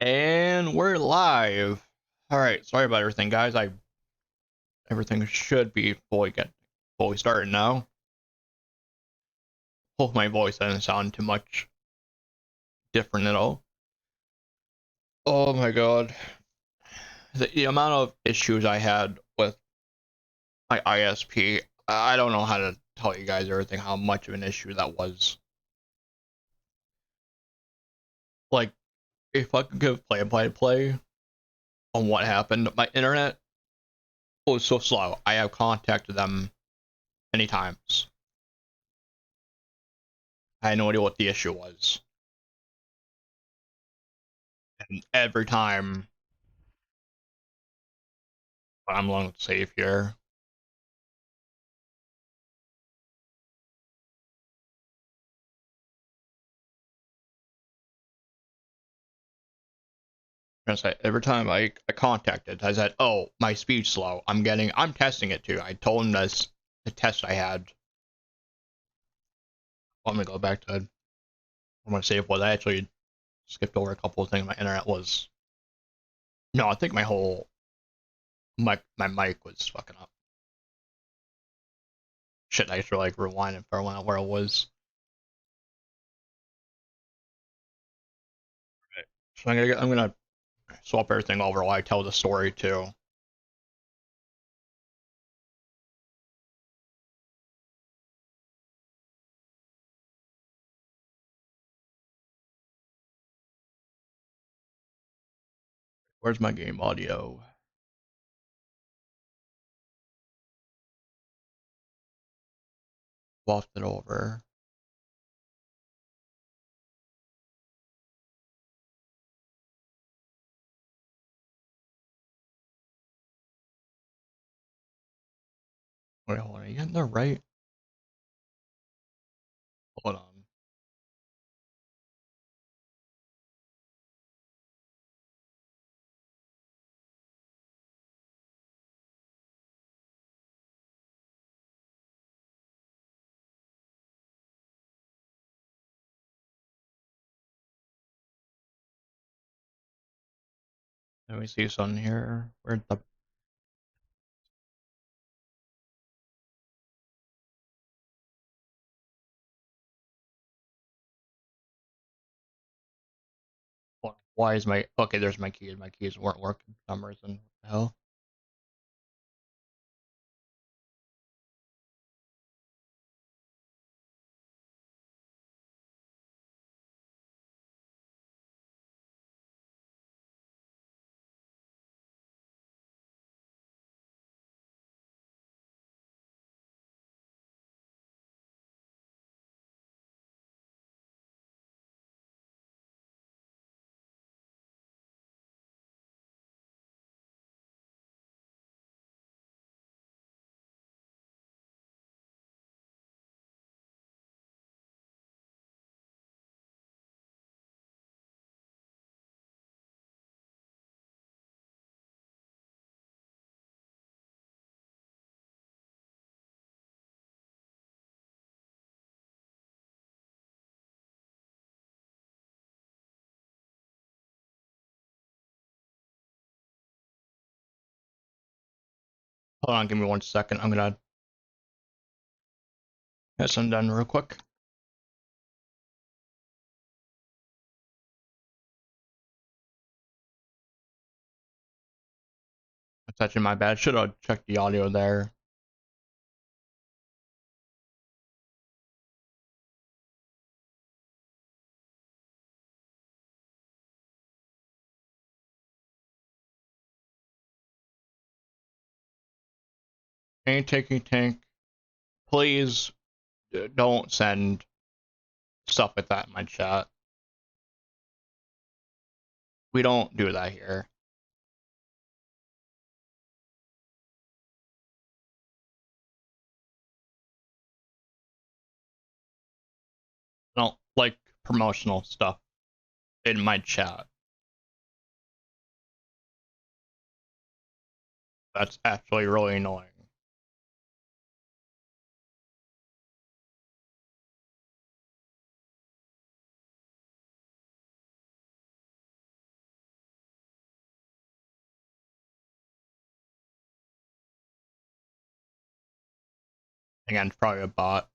And we're live. All right, sorry about everything, guys. Everything should be fully started now. Hope my voice doesn't sound too much different at all. Oh my god, the amount of issues I had with my ISP, I don't know how to tell you guys everything. How much of an issue that was. Like, if I could give play on what happened, my internet was so slow. I have contacted them many times. I had no idea what the issue was. And every time I'm long safe here. I said every time I contacted, I said, "Oh, my speed's slow. I'm testing it too." I told him this the test I had. Let me go back to. I'm gonna say what I actually skipped over a couple of things. My internet was no, I think my whole my mic was fucking up. Shit, I should like rewind and figure out where it was. Right. So I'm gonna swap everything over while I tell the story too. Where's my game audio? Swapped it over. Wait, hold on. Are you getting the right? Hold on. Let me see something here. Where's the why is my okay? There's my keys. My keys weren't working for some reason. What the hell? Hold on, give me 1 second. I'm gonna get some done real quick. That's actually my bad. Should have checked the audio there. Ain't taking tank. Please don't send stuff like that in my chat. We don't do that here. I don't like promotional stuff in my chat. That's actually really annoying. Again, it's probably a bot.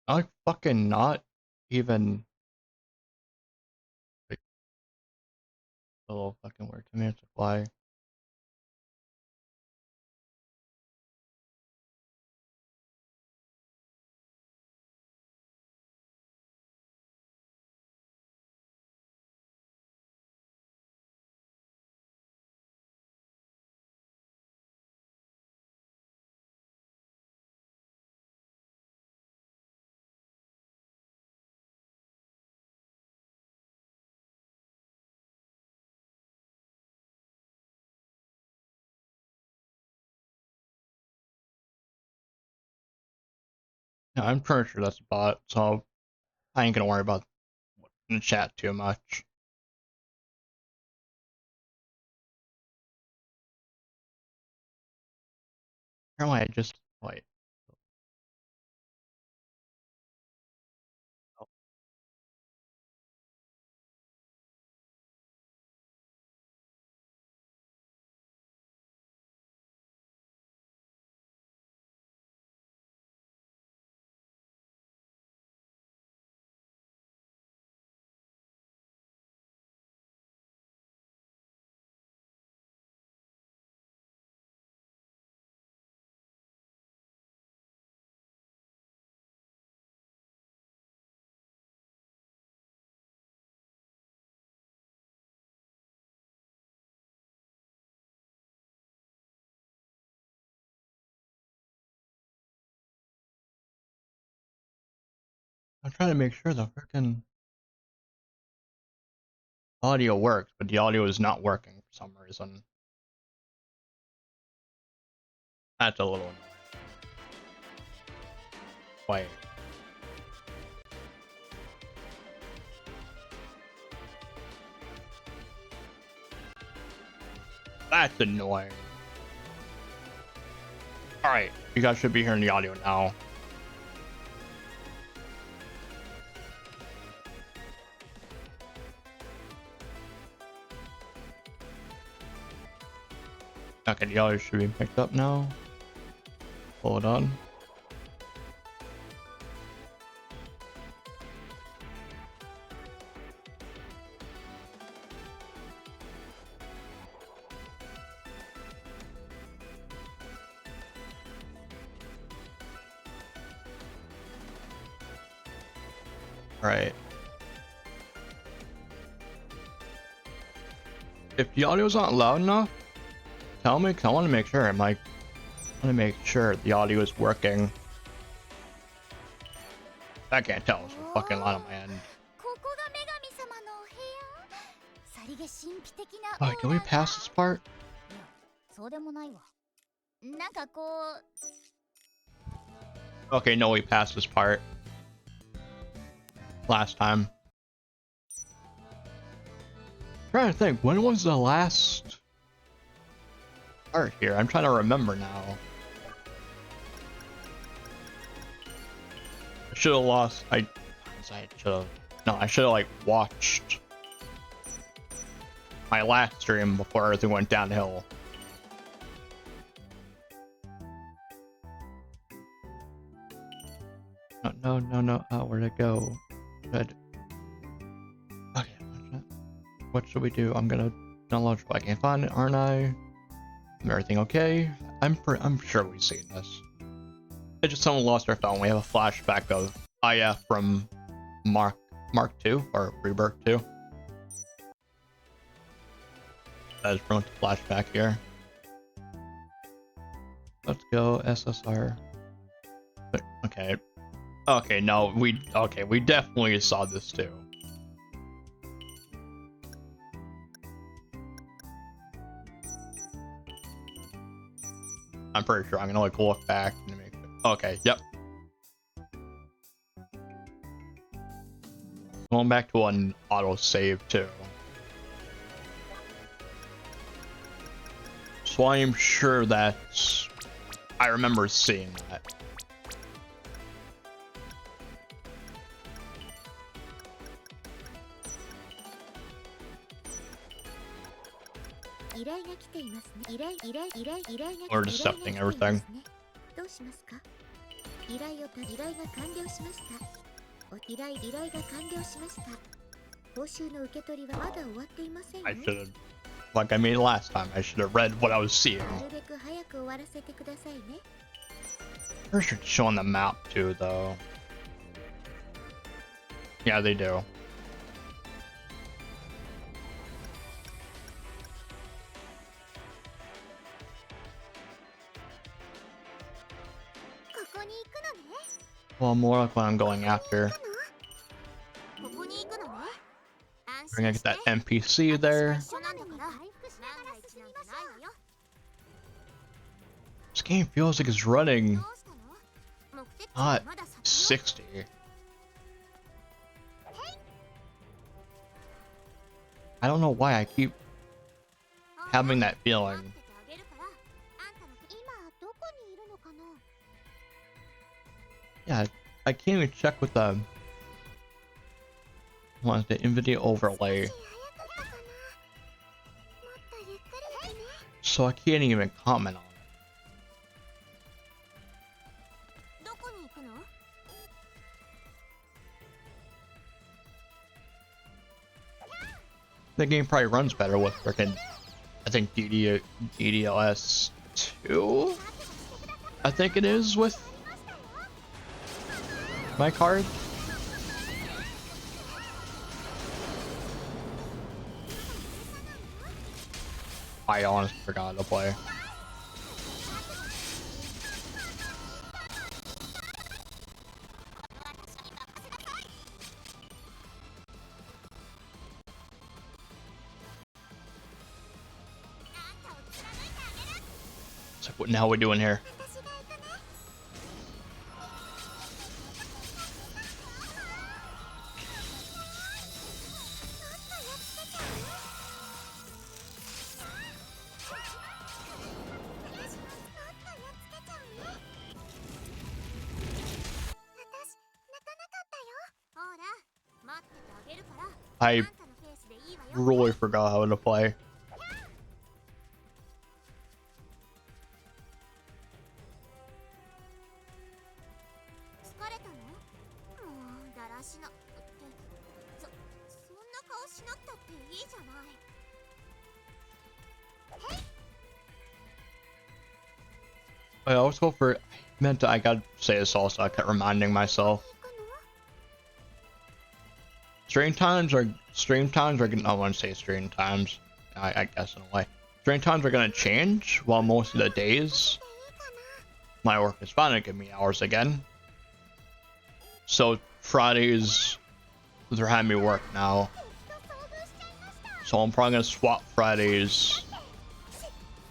I like fucking not even like a little fucking weird to me. It's like why? Yeah, I'm pretty sure that's a bot, so I ain't gonna worry about the chat too much. Apparently, I just wait. Oh, I'm trying to make sure the freaking audio works, but the audio is not working for some reason. That's a little annoying. Wait. That's annoying. Alright, you guys should be hearing the audio now. Okay, the audio should be picked up now. Hold on. Right. If the audio's not loud enough, tell me, 'cause I want to make sure. I want to make sure the audio is working. I can't tell. It's fucking loud on my end. Oh, can we pass this part? Okay, no, we passed this part last time. I'm trying to think, when was the last part here? I'm trying to remember now. I should have lost. I should have. No, I should have like watched my last stream before everything went downhill. No. Oh, where'd it go? Good. Okay. What should we do? I'm gonna download if I can find it, aren't I? Everything okay? I'm sure we've seen this. It's just someone lost their phone. We have a flashback of IF from Mark 2 or Rebirth 2. That is from the flashback here. Let's go SSR. Okay. Okay, no, we definitely saw this too. I'm pretty sure I'm gonna like look back and make sure. Okay, yep. Going back to an auto save too. So I am sure that I remember seeing that. We're accepting everything. I should have, like I made last time, I should have read what I was seeing. They're showing the map too, though. Yeah, they do. Well, more like what I'm going after. We're gonna get that NPC there. This game feels like it's running not 60. I don't know why I keep having that feeling. Yeah, I can't even check with the NVIDIA overlay. So I can't even comment on it. The game probably runs better with freaking, I think DDLS 2? I think it is with my card. I honestly forgot to play. So what now are we doing here? I really forgot how to play. I always go for I gotta say this also, I kept reminding myself. stream times are gonna, I want to say stream times. I guess in a way. Stream times are gonna change while most of the days my work is finally giving me hours again. So Fridays they're having me work now. So I'm probably gonna swap Fridays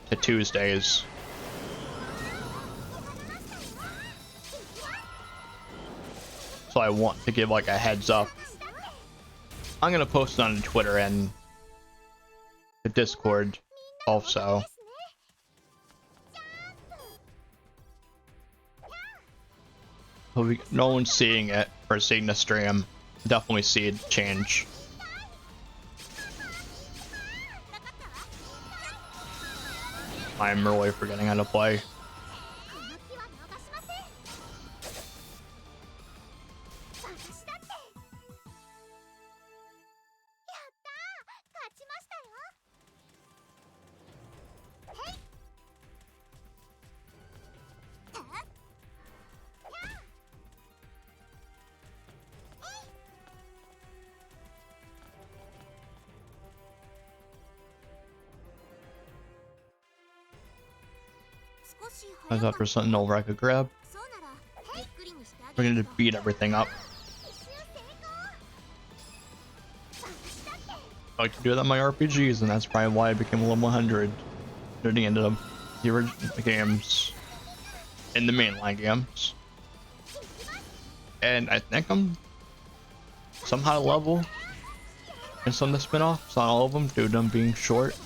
to Tuesdays. So I want to give like a heads up. I'm gonna post it on Twitter and the Discord also. So no one's seeing it or seeing the stream. Definitely see it change. I'm really forgetting how to play. I thought for something over I could grab. We're gonna beat everything up. I like to do that in my RPGs, and that's probably why I became level 100 near the end of the original games, in the mainline games. And I think I'm somehow level in some of the spin-offs, not all of them, due to them being short.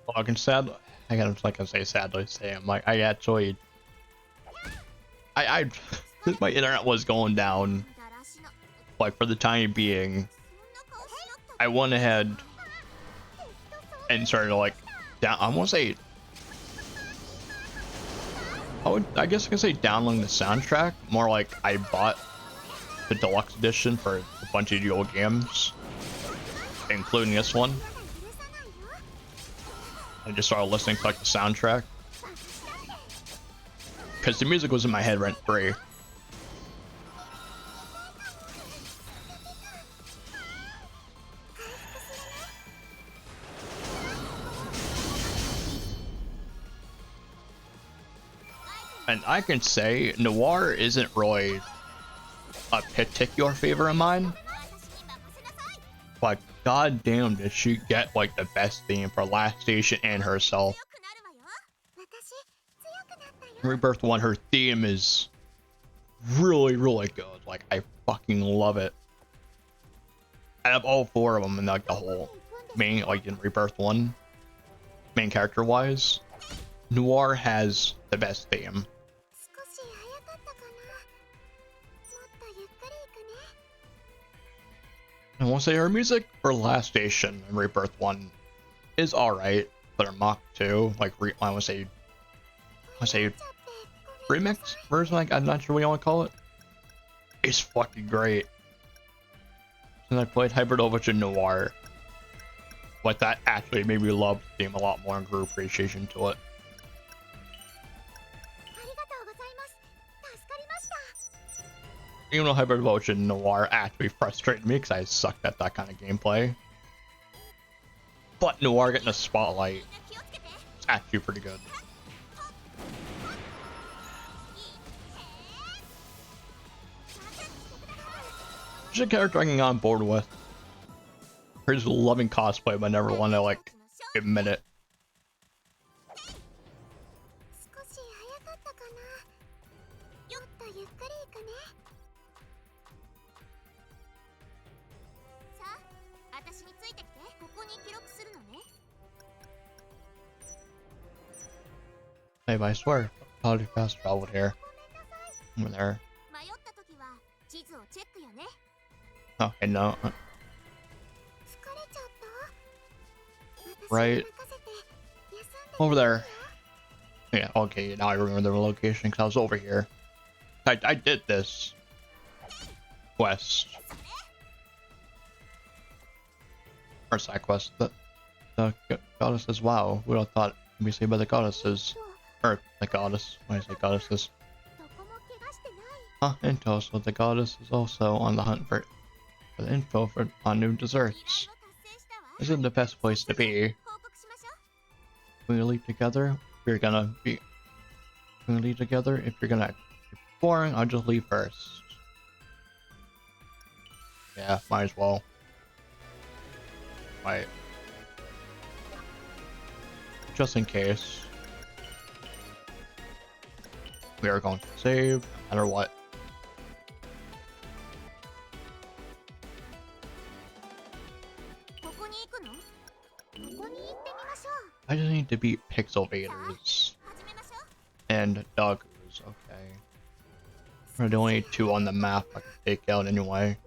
Well, I can sadly say I'm like, I actually, my internet was going down, like for the time being. I went ahead and started like I want to say, I guess I can say downloading the soundtrack. More like I bought the deluxe edition for a bunch of the old games, including this one. I just started listening to like the soundtrack because the music was in my head rent free. And I can say Noir isn't really a particular favorite of mine, but goddamn did she get like the best theme for Last Station and herself. Rebirth 1, her theme is really, really good. Like, I fucking love it. I have all four of them in like the whole main, like in Rebirth 1, main character wise. Noir has the best theme. I won't say her music for Last Station and Rebirth 1 is alright, but her Mach 2, like I want to say remix version, like I'm not sure what you want to call it, is fucking great. And I played Hybrid Overture Noir, but that actually made me love the game a lot more and grew appreciation to it. Even though Hybrid Overture Noir actually frustrated me because I sucked at that kind of gameplay, but Noir getting a spotlight is actually pretty good. She's a character I can get on board with. Her just loving cosplay, but never want to like admit it. Hey, I swear, how do you fast travel here? Over there. Oh, I know. Right. Over there. Yeah, okay, now I remember the location because I was over here. I did this quest. Or side quest. The goddess says, wow, we all thought we be saved by the goddesses. Or the goddess. Why did I say goddesses? Huh, info, so the goddess is also on the hunt for the info on new desserts. This is the best place to be. When we leave together, we're gonna be. When we leave together, if you're gonna be boring, I'll just leave first. Yeah, might as well. Right. Just in case. We are going to save, no matter what. I just need to beat Pixelvators and Doggers, okay. We're the only two on the map I can take out anyway.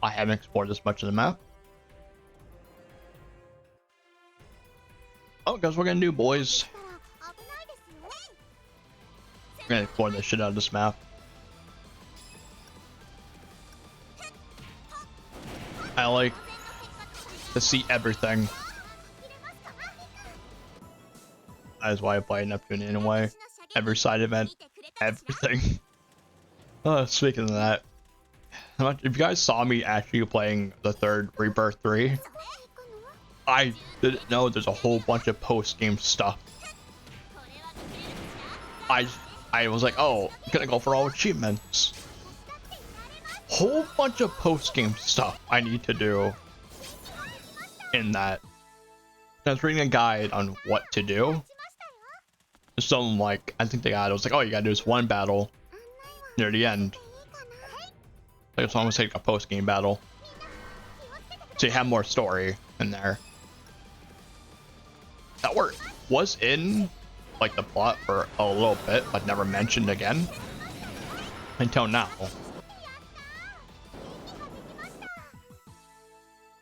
I haven't explored this much of the map. Oh, guess we're gonna do, boys. We're gonna explore the shit out of this map. I like to see everything. That is why I play Neptune anyway. Every side event, everything. Speaking of that, if you guys saw me actually playing the third Rebirth 3, I didn't know there's a whole bunch of post-game stuff. I was like, oh, I'm gonna go for all achievements. Whole bunch of post-game stuff I need to do in that. I was reading a guide on what to do. Some like, I think the guide was like, oh, you gotta do this one battle near the end. Like it's almost like a post-game battle. So you have more story in there. That was in like the plot for a little bit, but never mentioned again until now.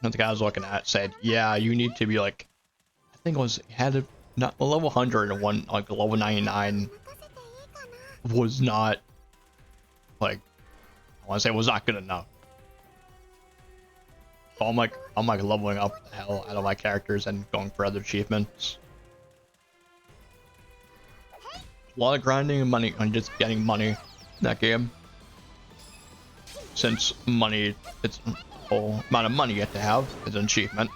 And the guy I was looking at said, yeah, you need to be like, I think it was, had a, not a level 100 and one, like a level 99 was not, like, I want to say it was not good enough. So I'm like leveling up the hell out of my characters and going for other achievements. A lot of grinding and money on just getting money in that game. Since money, it's the whole amount of money you have to have is an achievement.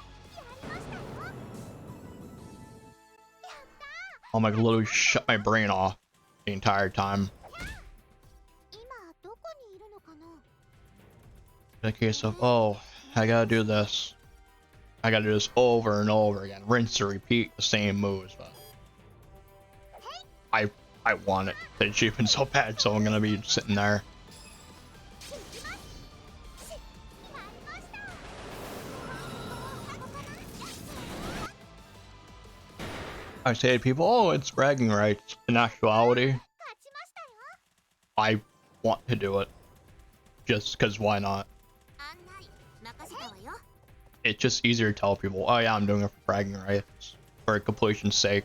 I'm like literally shut my brain off the entire time. In the case of, oh, I gotta do this. I gotta do this over and over again. Rinse and repeat the same moves, but I want it. The achievement so bad, so I'm gonna be sitting there. I say to people, oh, it's bragging rights. In actuality, I want to do it. Just because why not? It's just easier to tell people, oh yeah, I'm doing it for bragging rights. For completion's sake.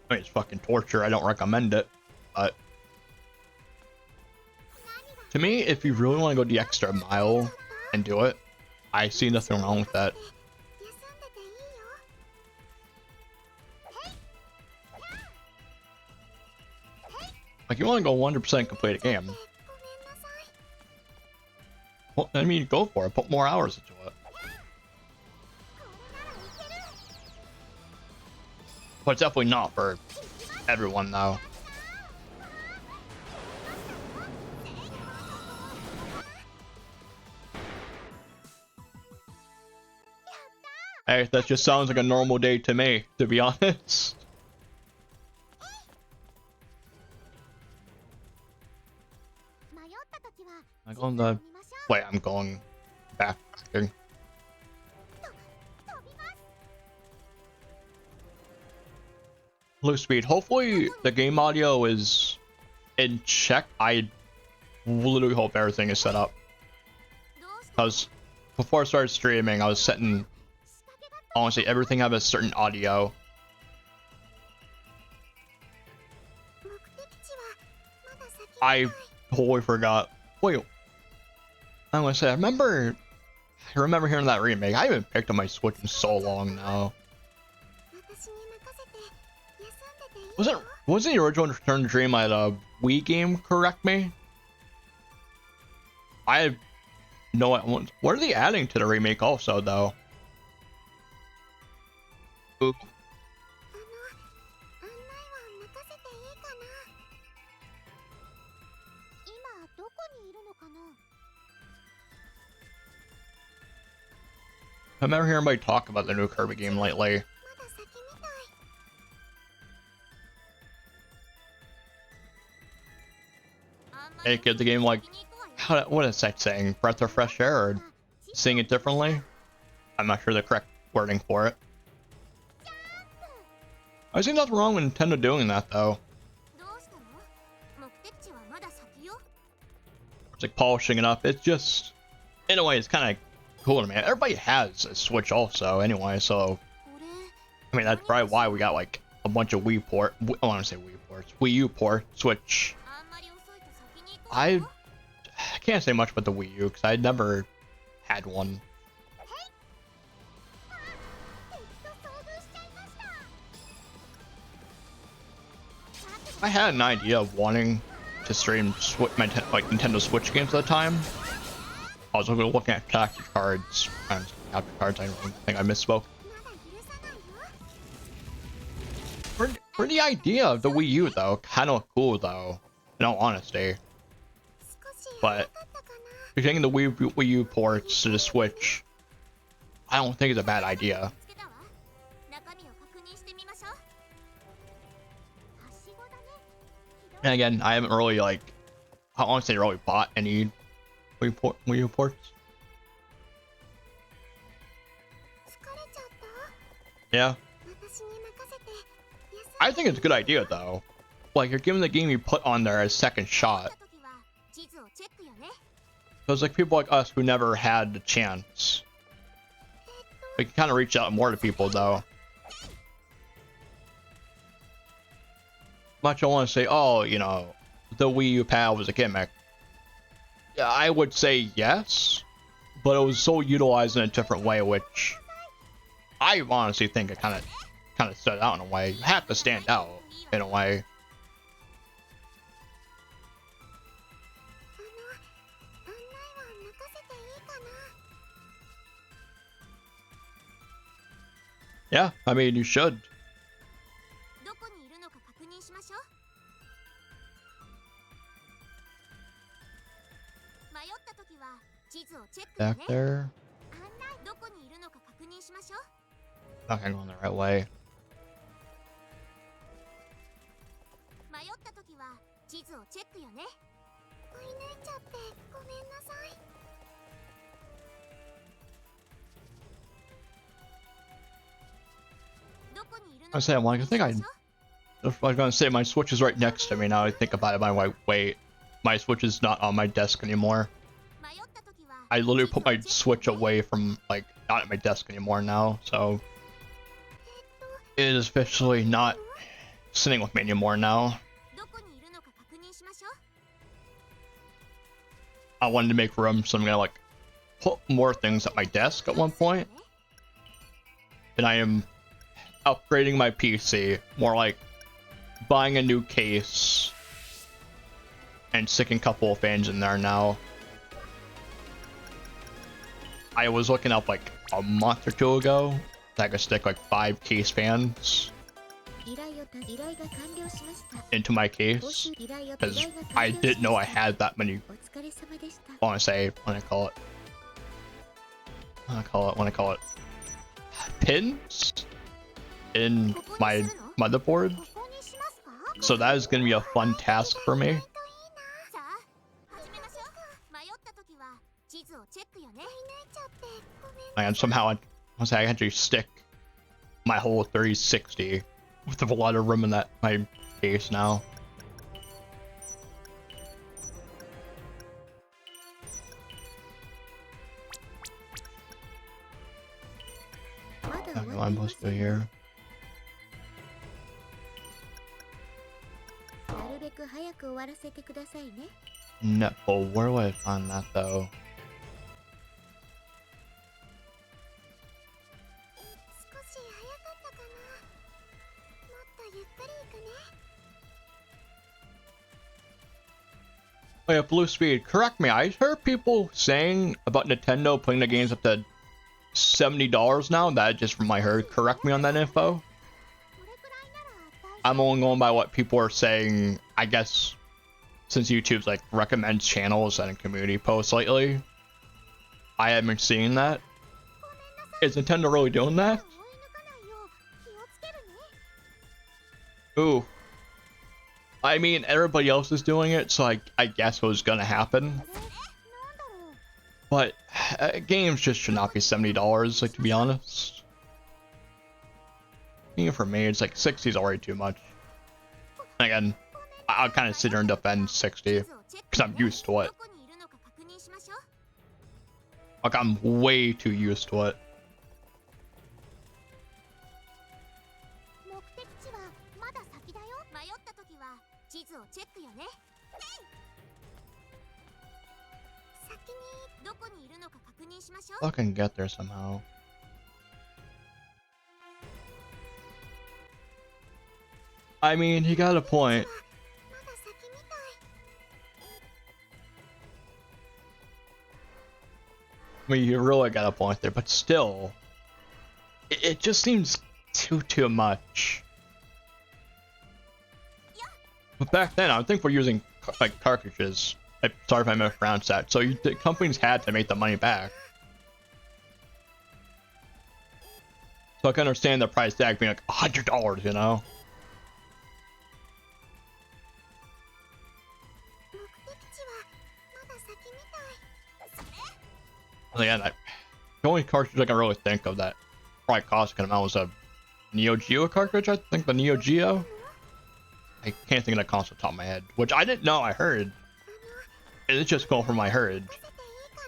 I mean, it's fucking torture. I don't recommend it. But to me, if you really want to go the extra mile and do it, I see nothing wrong with that. Like, you want to go 100% complete a game. Well, I mean, go for it. Put more hours into it. But it's definitely not for everyone, though. Hey, that just sounds like a normal day to me, to be honest. I'm going the way I'm going back. Low speed. Hopefully the game audio is in check. I literally hope everything is set up. Because before I started streaming, I was setting, honestly, everything have a certain audio. I totally forgot. Wait, I'm gonna say, I remember hearing that remake. I haven't picked up my Switch in so long now. Wasn't the original Return to Dreamlight a Wii game? Correct me. I have no. What are they adding to the remake also though? Ooh. I remember hearing everybody talk about the new Kirby game lately. Hey, give the game like, what is that saying? Breath of fresh air, or seeing it differently? I'm not sure the correct wording for it. I see nothing wrong with Nintendo doing that though. It's like polishing it up. It's just, in a way, it's kind of cool to me. Everybody has a Switch also, anyway. So, I mean, that's probably why we got like a bunch of Wii port. I want to say Wii ports, Wii U port, Switch. I can't say much about the Wii U because I never had one. I had an idea of wanting to stream my Nintendo Switch games at the time. I was looking at capture cards. Capture cards. I don't think I misspoke. For the idea of the Wii U though, kind of cool though, in all honesty. But taking the Wii U ports to the Switch, I don't think it's a bad idea. And again, I haven't really I honestly really bought any Wii U ports. Yeah. I think it's a good idea though. Like, you're giving the game you put on there a second shot. Because like people like us who never had the chance, we can kind of reach out more to people though. Much I want to say, oh, you know, the Wii U pad was a gimmick. Yeah, I would say yes, but it was so utilized in a different way, which I honestly think it kind of stood out in a way. You have to stand out in a way. Yeah, I mean, you should. Back there. Not going the right way. I say, I think I was gonna say my Switch is right next to me now. I think about it. My Switch is not on my desk anymore. I literally put my Switch away from, like, not at my desk anymore now, so it is officially not sitting with me anymore now. I wanted to make room, so I'm gonna like put more things at my desk at one point. And I am upgrading my PC, more like buying a new case and sticking a couple of fans in there now. I was looking up like a month or two ago that I could stick like 5 case fans into my case, because I didn't know I had that many. I want to say when I call it pins in my motherboard. So that is going to be a fun task for me. And somehow I had to stick my whole 3060 with a lot of room in that my case now. I know I'm supposed to do here. なるべく早く終わらせてくださいね。 Netful, where would I find that though? 少し早かったかな。もっとゆっくり行くね。 Oh yeah, Blue Speed, correct me. I heard people saying about Nintendo putting the games up to $70 now. That just from my heard. Correct me on that info. I'm only going by what people are saying, I guess, since YouTube's like recommends channels and community posts lately. I haven't been seeing that. Is Nintendo really doing that? Ooh. I mean, everybody else is doing it, so I guess it was gonna happen. But games just should not be $70, like, to be honest. Even for me, it's like 60 is already too much. Again, I'll kind of sit here and defend 60 because I'm used to it. Like, I'm way too used to it. 目的地はまだ先だよ。迷った時は地図をチェックよね。先にどこにいるのか確認しましょう。 I can get there somehow. I mean, he got a point. まだ先みたい。 I mean, you really got a point there, but still, it just seems too much. But back then, I think we're using like cartridges. Sorry if I mispronounced that. So the companies had to make the money back. So I can understand the price tag being like $100, you know. 目的地はまだ先みたい。 And again, the only cartridge I can really think of that probably cost a good amount was a Neo Geo cartridge. I think the Neo Geo. I can't think of that console off the top of my head, which I didn't know I heard. It's just going from my heard. せていいか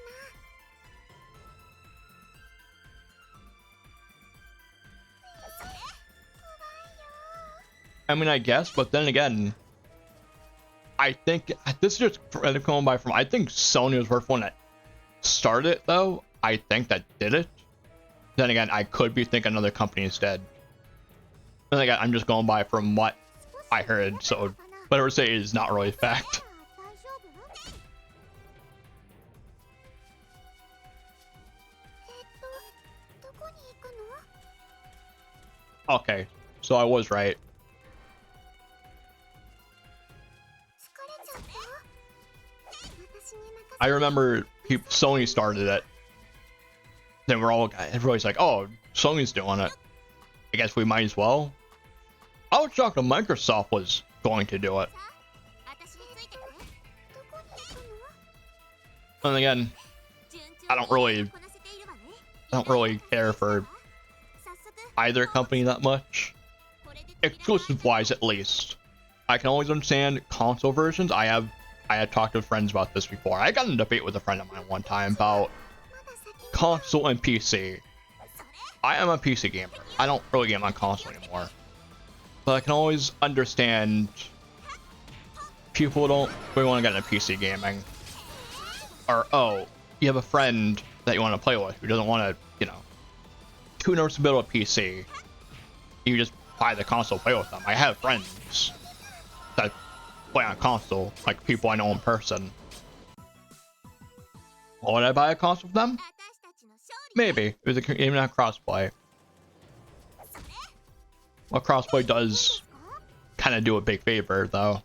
な。 I mean, I guess, but then again, I think this is just going by from. I think Sony was the first one that started it, though. I think that did it. Then again, I could be thinking another company instead. Then again, I'm just going by from what I heard, so whatever I say is not really a fact. 大丈夫？どこに行くの？ Okay, so I was right. 疲れちゃった？私に任せて。 I remember Sony started it. Then everybody's like, oh, Sony's doing it. I guess we might as well. I was shocked that Microsoft was going to do it. 私についてくれ。どこに行くの？ And again, I don't really care for either company that much. Exclusive wise, at least. I can always understand console versions. I had talked to friends about this before. I got in a debate with a friend of mine one time about console and PC. I am a PC gamer. I don't really game on console anymore. But I can always understand people don't really want to get into PC gaming. Or, oh, you have a friend that you want to play with who doesn't want to, you know, too nervous to build a PC. You just buy the console, play with them. I have friends that play on console, like people I know in person. Would I buy a console for them? Maybe. It was even a crossplay. Well, crossplay does kind of do a big favor, though.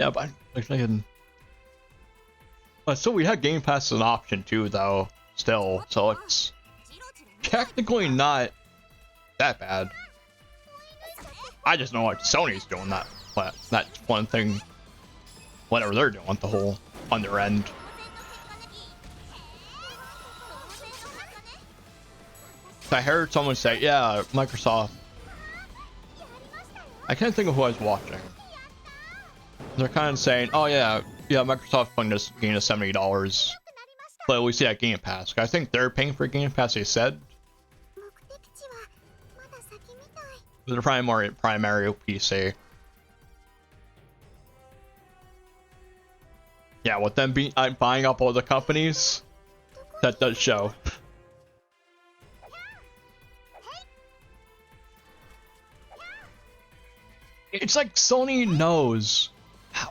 Yeah, but so we had Game Pass as an option too, though. Still, so it's technically not that bad. I just know what Sony's doing that, but that's one thing. Whatever they're doing, the whole on their end. I heard someone say, yeah, Microsoft. I can't think of who I was watching. They're kind of saying, oh yeah, Microsoft's putting this game to $70. But we see at Game Pass. I think they're paying for Game Pass, they said. 目的地はまだ先みたい。 They're primary PC. Yeah, with them buying up all the companies, that does show. It's like Sony knows,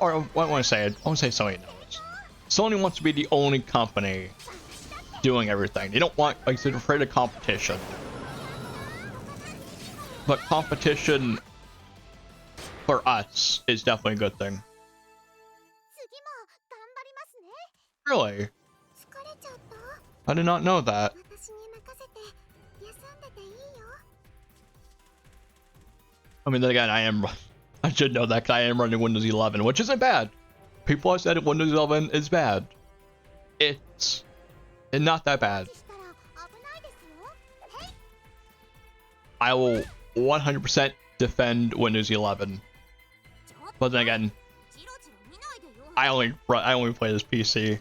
or what I want to say? I want to say Sony knows. Sony wants to be the only company doing everything. They don't want, like, they're afraid of competition. But competition for us is definitely a good thing. 次も頑張りますね。 Really? 疲れちゃった。 I did not know that. 私に任せて休んでていいよ。 I mean, then again, I should know that 'cause I am running Windows 11, which isn't bad. People have said Windows 11 is bad. It's not that bad. したら危ないですよ。へい。 I will 100% defend Windows 11. ちょっと But then again, ジロジロ見ないでよ。 I only play this PC.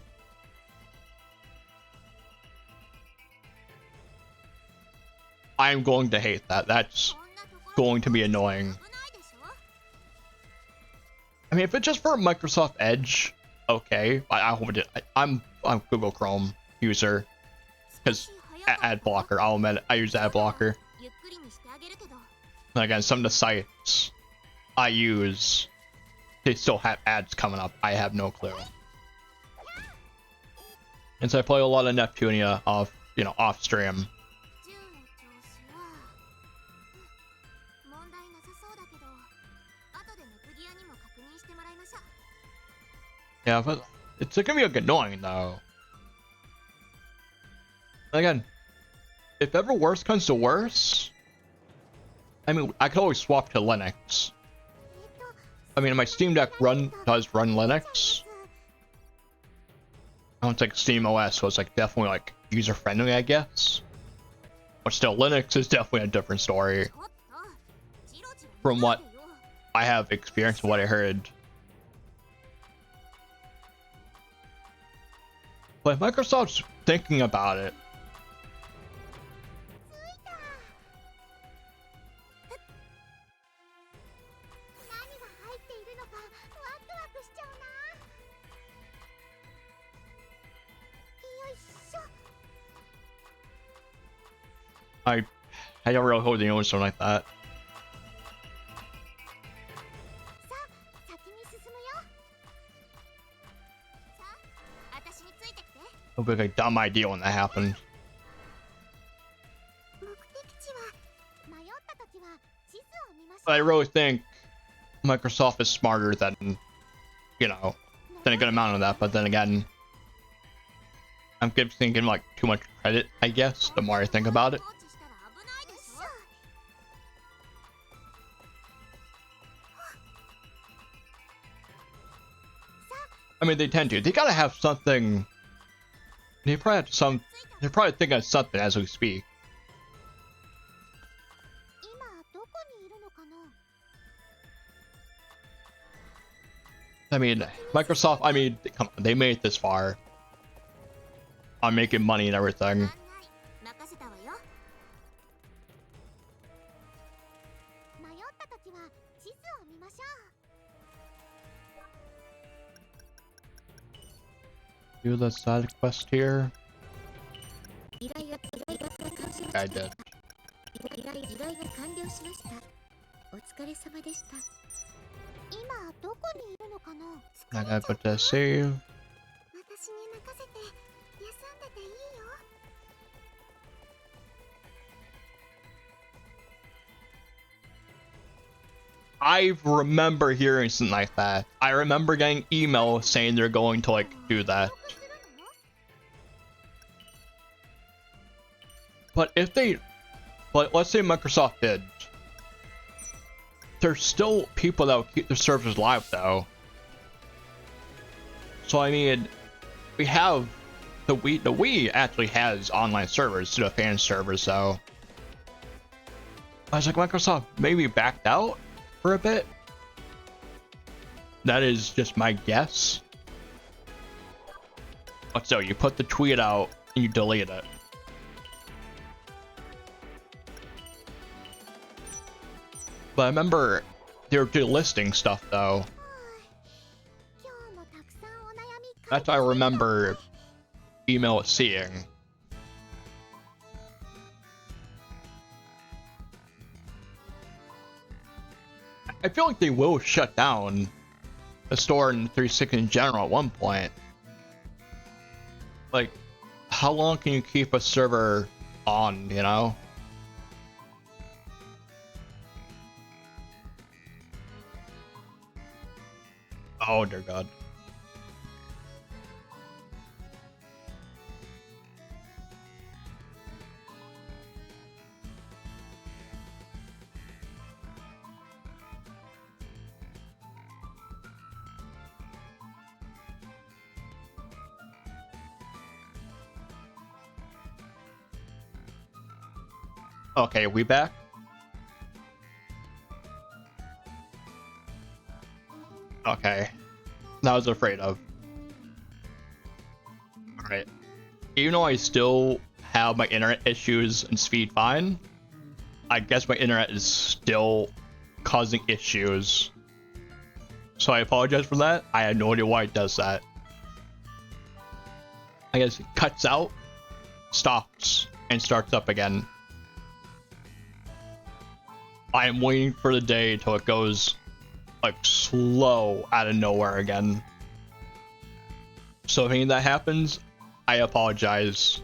I'm going to hate that. That's こんなところ going to be annoying. 危ないでしょ。 I mean, if it's just for Microsoft Edge, okay. I hope it. I'm Google Chrome user because 少し早かった ad blocker. I'll admit it, I use ad blocker. ゆっくりにしてあげるけど。 And again, some of the sites I use, they still have ads coming up. I have no clue. And so I play a lot of Neptunia off stream. 銃の調子は問題なさそうだけど、後でネプギアにも確認してもらいましょう。 Yeah, but it's gonna be like annoying though. And again, if ever worse comes to worse, I mean, I could always swap to Linux. I mean, my Steam Deck does run Linux. I don't think Steam OS was like definitely like user friendly, I guess. But still, Linux is definitely a different story ちょっとジロジロ from 見ない what でよ。 I have experienced and what I heard. But if Microsoft's thinking about it, 何が入っているのかワクワクしちゃうな。よいしょ。 I don't really hold the own something like that. さあ、先に進むよ。さあ、私についてきて。 It would be like a dumb idea when that happened. 目的地は迷った時は地図を見ましょ But I う。 really think Microsoft is smarter than, than a good amount of that. But then again, I'm thinking like too much credit, I guess, the more I think about it. 放置したら危ないでしょ。 I mean, they tend to. They gotta have something. They probably have They're probably thinking of something as we speak. 今どこにいるのかな。 I mean, Microsoft. I mean, come on, they made it this far. On making money and everything. 案内任せたわよ。迷った時は地図を見ましょ Do the side quest here. う。依頼が完了 I did. 依頼が完了しました。お疲れ様でした。今どこにいるのかな。 I gotta put the save. 私に任せて休んでていいよ。 I remember hearing something like that. I remember getting email saying they're going to like do that. どうするの？ But let's say Microsoft did. There's still people that will keep their servers live though. So I mean, we have the Wii actually has online servers to the fan servers, so I was like, Microsoft maybe backed out for a bit. That is just my guess. But so you put the tweet out and you delete it. But I remember they were delisting stuff though. That's what I remember email seeing. I feel like they will shut down the store and 360 in general at one point. Like, how long can you keep a server on, you know? Oh dear God. Okay, we back? Okay. That I was afraid of. Alright. Even though I still have my internet issues and speed fine, I guess my internet is still causing issues. So I apologize for that. I had no idea why it does that. I guess it cuts out, stops, and starts up again. I am waiting for the day till it goes like slow out of nowhere again. So if any of that happens, I apologize.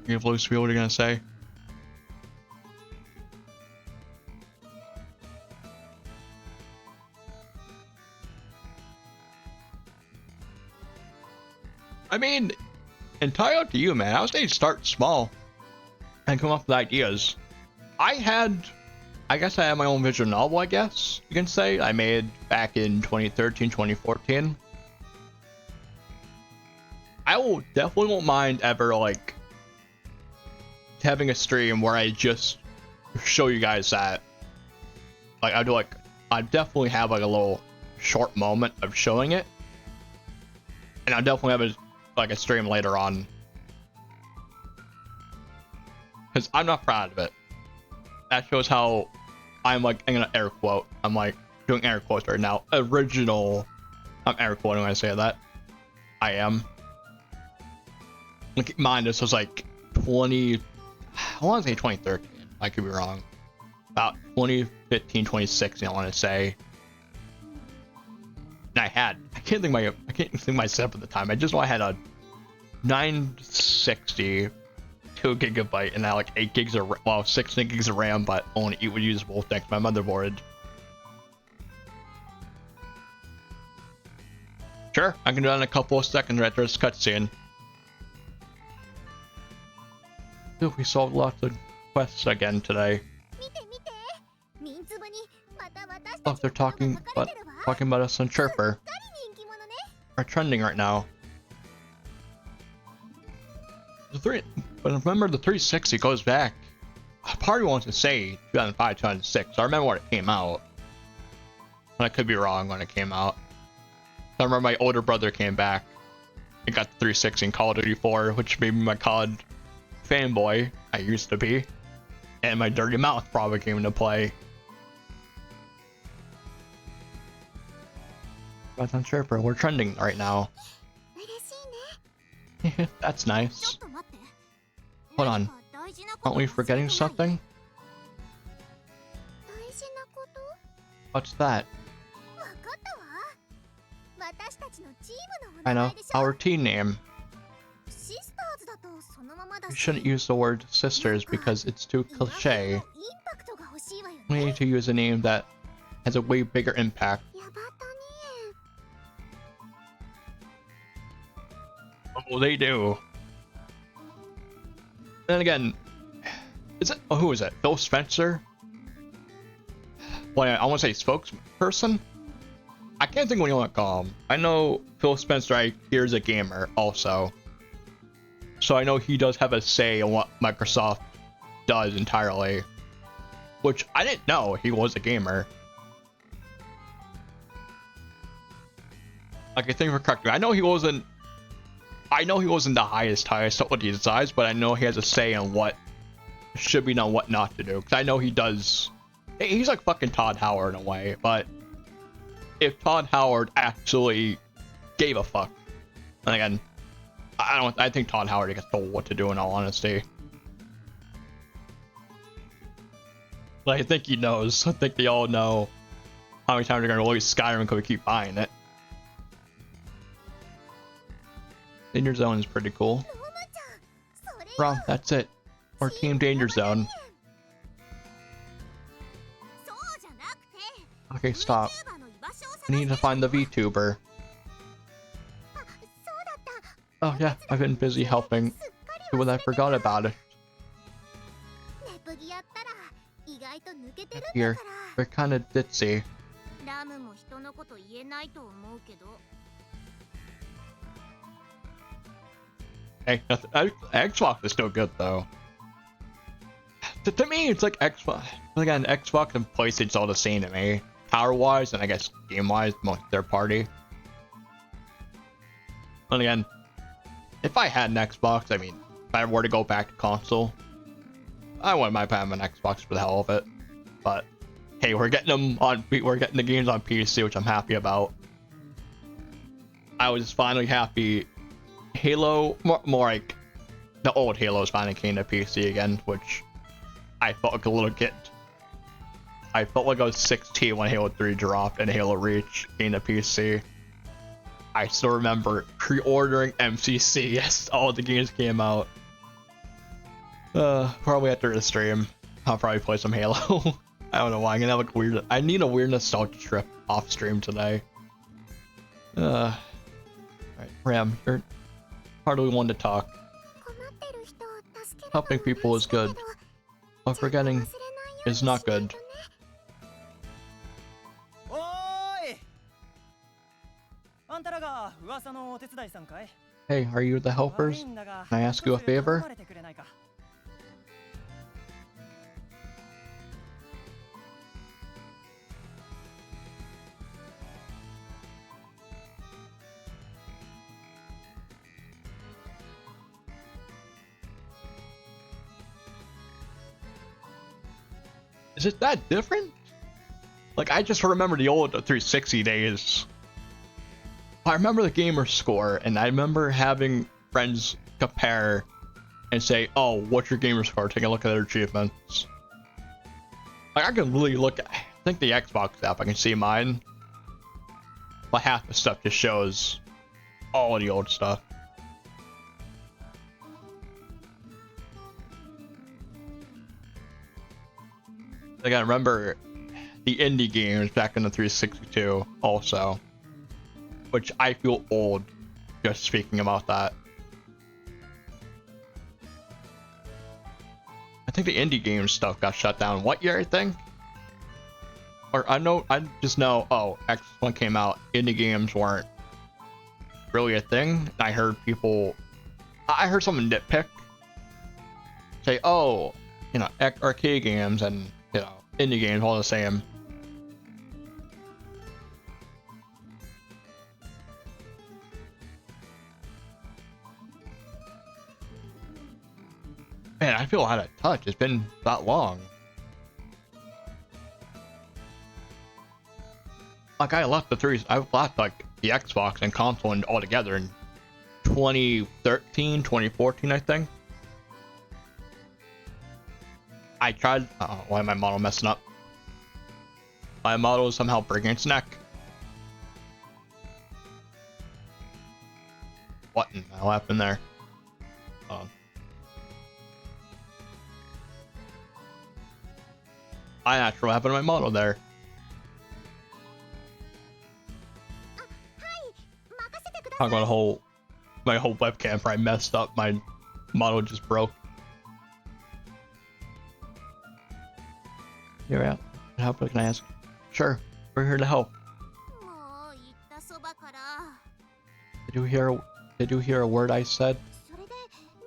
You have Lucy, what are you gonna say? I mean, entirely up to you, man. I was saying start small and come up with ideas. I guess I had my own visual novel, I guess you can say. I made back in 2013, 2014. I will definitely won't mind ever like having a stream where I just show you guys that. Like I definitely have like a little short moment of showing it. And I'll definitely have a stream later on. Because I'm not proud of it. That shows how I'm gonna air quote. I'm like doing air quotes right now. Original. I'm air quoting when I say that. I am. Keep in mind, this was like 20. I want to say 2013. I could be wrong. About 2015, 2016. I want to say. And I can't think myself at the time. I just know I had a 960 2GB and now like 8 gigs of 16 gigs of RAM, but only usable thanks to my motherboard. Sure, I can do that in a couple of seconds right after this cutscene. We solved lots of quests again today. Oh, they're talking about us on Chirper. Are trending right now. But remember the 360 goes back. Part of me wants to say 2005, 2006. I remember when it came out. And I could be wrong when it came out. I remember my older brother came back and got the 360 in Call of Duty 4, which made me my COD fanboy I used to be. And my dirty mouth probably came into play. But on Chirper, we're trending right now. That's nice. Hold on. Aren't we forgetting something? What's that? I know. Our team name. We shouldn't use the word sisters because it's too cliche. We need to use a name that has a way bigger impact. Oh, they do. Then again, who is it? Phil Spencer? Well, I want to say spokesperson. I can't think of anyone calm. I know Phil Spencer, I hear, is a gamer also. So I know he does have a say in what Microsoft does entirely. Which I didn't know he was a gamer. Like, I think for correct me, I know he wasn't the highest what he decides, but I know he has a say in what should be done, what not to do. Because I know he does. He's like fucking Todd Howard in a way, but if Todd Howard actually gave a fuck, and again, I think Todd Howard gets told what to do in all honesty. Like, I think he knows. I think they all know how many times they're gonna release Skyrim because we keep buying it. Danger Zone is pretty cool. Bro, that's it. Or Team Danger Zone. Okay, stop. I need to find the VTuber. Oh yeah, I've been busy helping. But I forgot about it. Here, we're kinda ditzy. Hey, Xbox is still good though. To me, it's like Xbox. Again, Xbox and PlayStation's all the same to me. Power-wise, and I guess game-wise, most third party. And again, if I had an Xbox, I mean, if I were to go back to console, I wouldn't mind having an Xbox for the hell of it. But hey, we're getting the games on PC, which I'm happy about. I was finally happy. Halo, more like the old Halo's finally came to PC again, which I felt like a little kid. I felt like I was 16 when Halo 3 dropped and Halo Reach came to PC. I still remember pre-ordering MCC as all the games came out. Probably after the stream, I'll probably play some Halo. I don't know why. I'm gonna have like I need a weird nostalgia trip off stream today. Alright, Ram, you're hardly one to talk. Helping people is good, but forgetting is not good. Hey, are you the helpers? Can I ask you a favor? Is it that different? Like, I just remember the old 360 days. I remember the gamer score, and I remember having friends compare and say, oh, what's your gamer score? Take a look at their achievements. Like, I can really look at, I think the Xbox app, I can see mine. But half the stuff just shows all of the old stuff. Like, I remember the indie games back in the 362 also, which I feel old just speaking about that. I think the indie game stuff got shut down. What year, I think? Or I just know, oh, X1 came out, indie games weren't really a thing. I heard someone nitpick, say, oh, you know, arcade games and, you know, indie games all the same. Man, I feel out of touch. It's been that long. Like, I left like the Xbox and console and all together in 2013, 2014, I think. I tried. Why am my model messing up? My model is somehow breaking its neck. What in the hell happened there? I not sure what happened to my model there. Talk about my whole webcam probably messed up. My model just broke. You're out. How can I ask? Sure, we're here to help. Did you hear a word I said? それで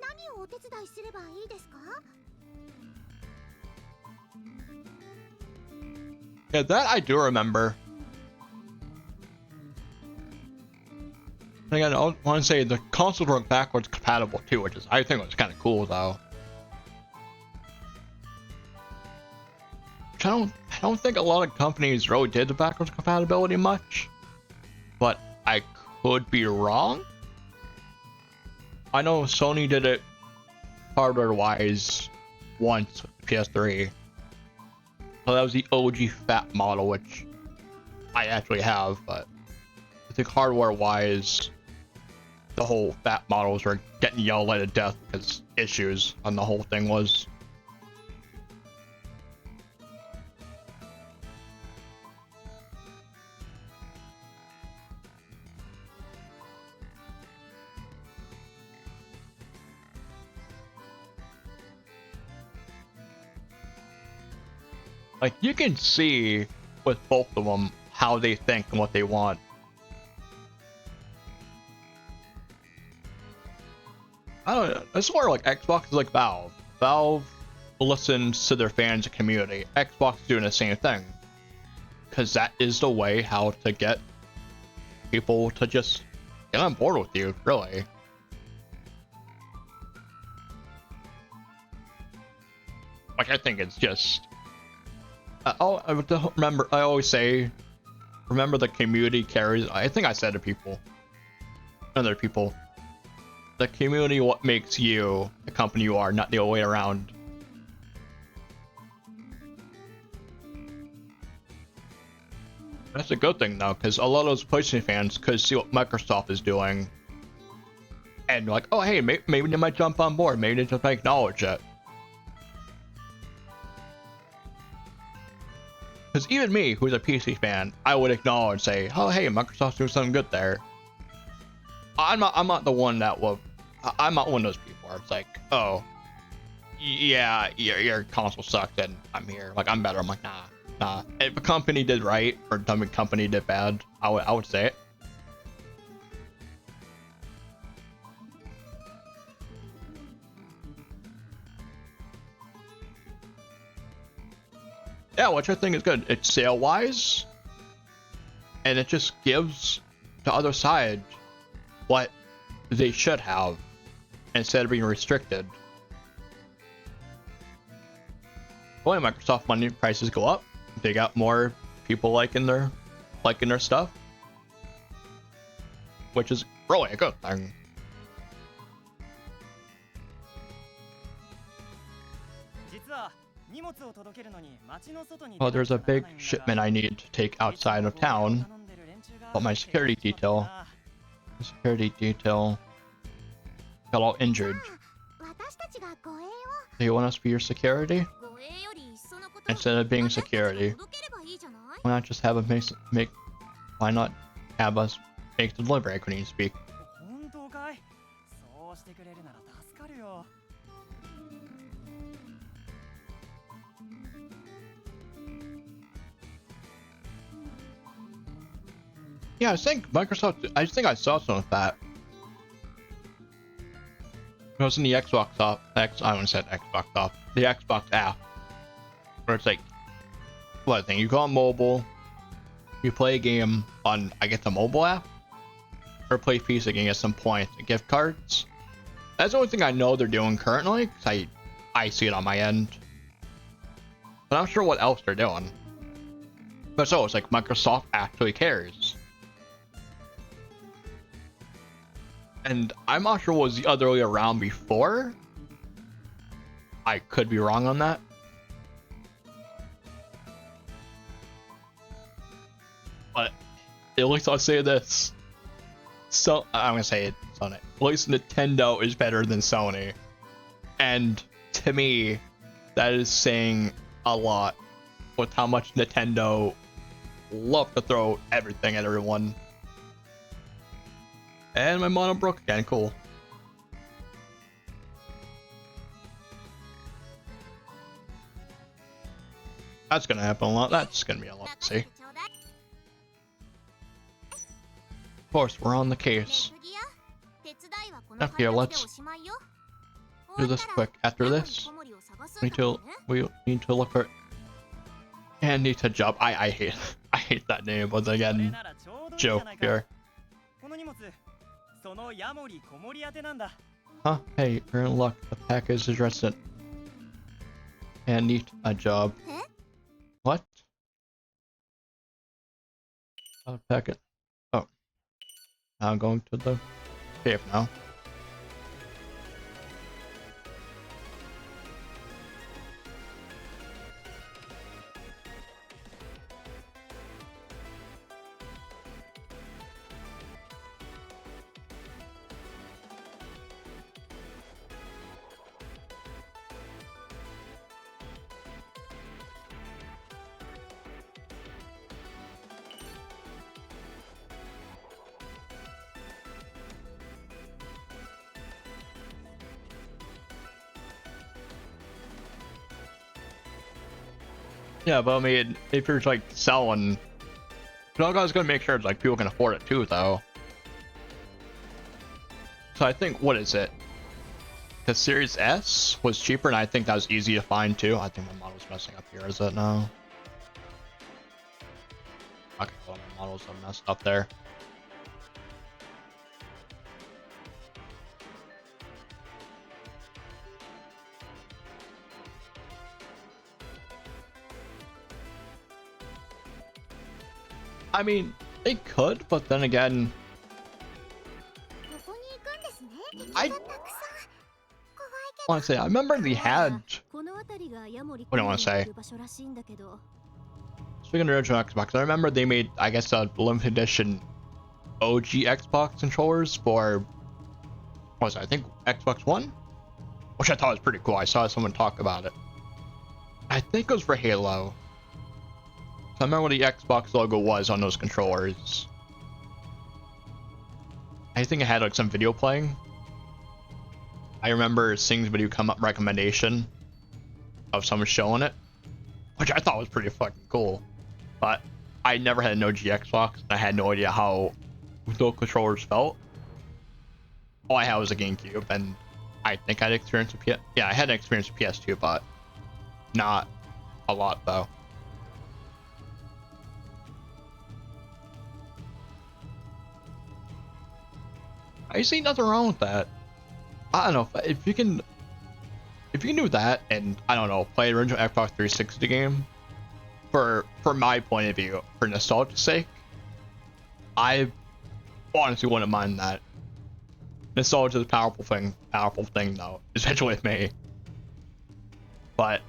何をお手伝いすればいいですか？ Yeah, that I do remember. Again, I want to say the consoles were backwards compatible too, which is I think was kind of cool though. Which I don't think a lot of companies really did the backwards compatibility much, but I could be wrong. I know Sony did it hardware-wise once with the PS3. So that was the OG fat model, which I actually have, but I think hardware-wise, the whole fat models were getting yelled at to death because issues on the whole thing was. Like, you can see with both of them how they think and what they want. I don't know. It's sort of like Xbox is like Valve. Valve listens to their fans and community. Xbox is doing the same thing. Because that is the way how to get people to just get on board with you, really. Like, I think it's just... I remember, I always say, remember the community carries. I think I said to people, other people, the community what makes you the company you are, not the other way around. That's a good thing though, because a lot of those PlayStation fans could see what Microsoft is doing, and like, oh hey, maybe they might jump on board, maybe they just might acknowledge it. Because even me, who's a PC fan, I would acknowledge, say, oh hey, Microsoft's doing something good there. I'm not the one that will. I'm not one of those people where it's like, oh, yeah, your console sucks and I'm here, like I'm better. I'm like, nah. If a company did right or a company did bad, I would say it. Yeah, which I think is good. It's sale wise, and it just gives the other side what they should have instead of being restricted. When Microsoft money prices go up, they got more people liking their stuff, which is really a good thing. Oh, there's a big shipment I need to take outside of town, but my security detail got all injured. Do you want us to be your security? Instead of being security, why not just have us why not have us make the delivery when you speak? Yeah, I think Microsoft, I think I saw some of that. It was in the Xbox app, I wouldn't say Xbox app, the Xbox app, where it's like, what thing, you go on mobile, you play a game on, I guess, the mobile app, or play PC, you can get some points and gift cards. That's the only thing I know they're doing currently, because I see it on my end. But I'm not sure what else they're doing. But so, it's like Microsoft actually cares. And I'm not sure what was the other way around before. I could be wrong on that. But at least I'll say this. So I'm gonna say it, Sony. At least Nintendo is better than Sony. And to me, that is saying a lot with how much Nintendo love to throw everything at everyone. And my mono broke again, cool. That's gonna happen a lot. That's gonna be a lot to see. Of course, we're on the case. Up here, let's do this quick. After this, we need to look for Anita job. I hate that name, but again, joke here. Huh? Hey, you're in luck. The package is rested. And need a job. What? Packet. Oh. I'm going to the cave now. Yeah, but I mean, if you're like selling, I was gonna make sure it's like people can afford it too, though. So I think, what is it? The Series S was cheaper, and I think that was easy to find too. I think my model's messing up here. Is it now? Okay, well, my models are messed up there. I mean, they could, but then again, I want to say, I remember they had, what do I want to say? Speaking of original Xbox, I remember they made, I guess, a limited edition OG Xbox controllers for, what was it, I think Xbox One? Which I thought was pretty cool. I saw someone talk about it. I think it was for Halo. I remember what the Xbox logo was on those controllers. I think it had like some video playing. I remember seeing the video come up recommendation of someone showing it, which I thought was pretty fucking cool. But I never had an OG Xbox, and I had no idea how those controllers felt. All I had was a GameCube, and I think I had experience with I had an experience with PS2, but not a lot though. I see nothing wrong with that. I don't know if you can do that, and I don't know, play an original Xbox 360 game for my point of view, for nostalgia's sake, I honestly wouldn't mind that. Nostalgia is a powerful thing though, especially with me. But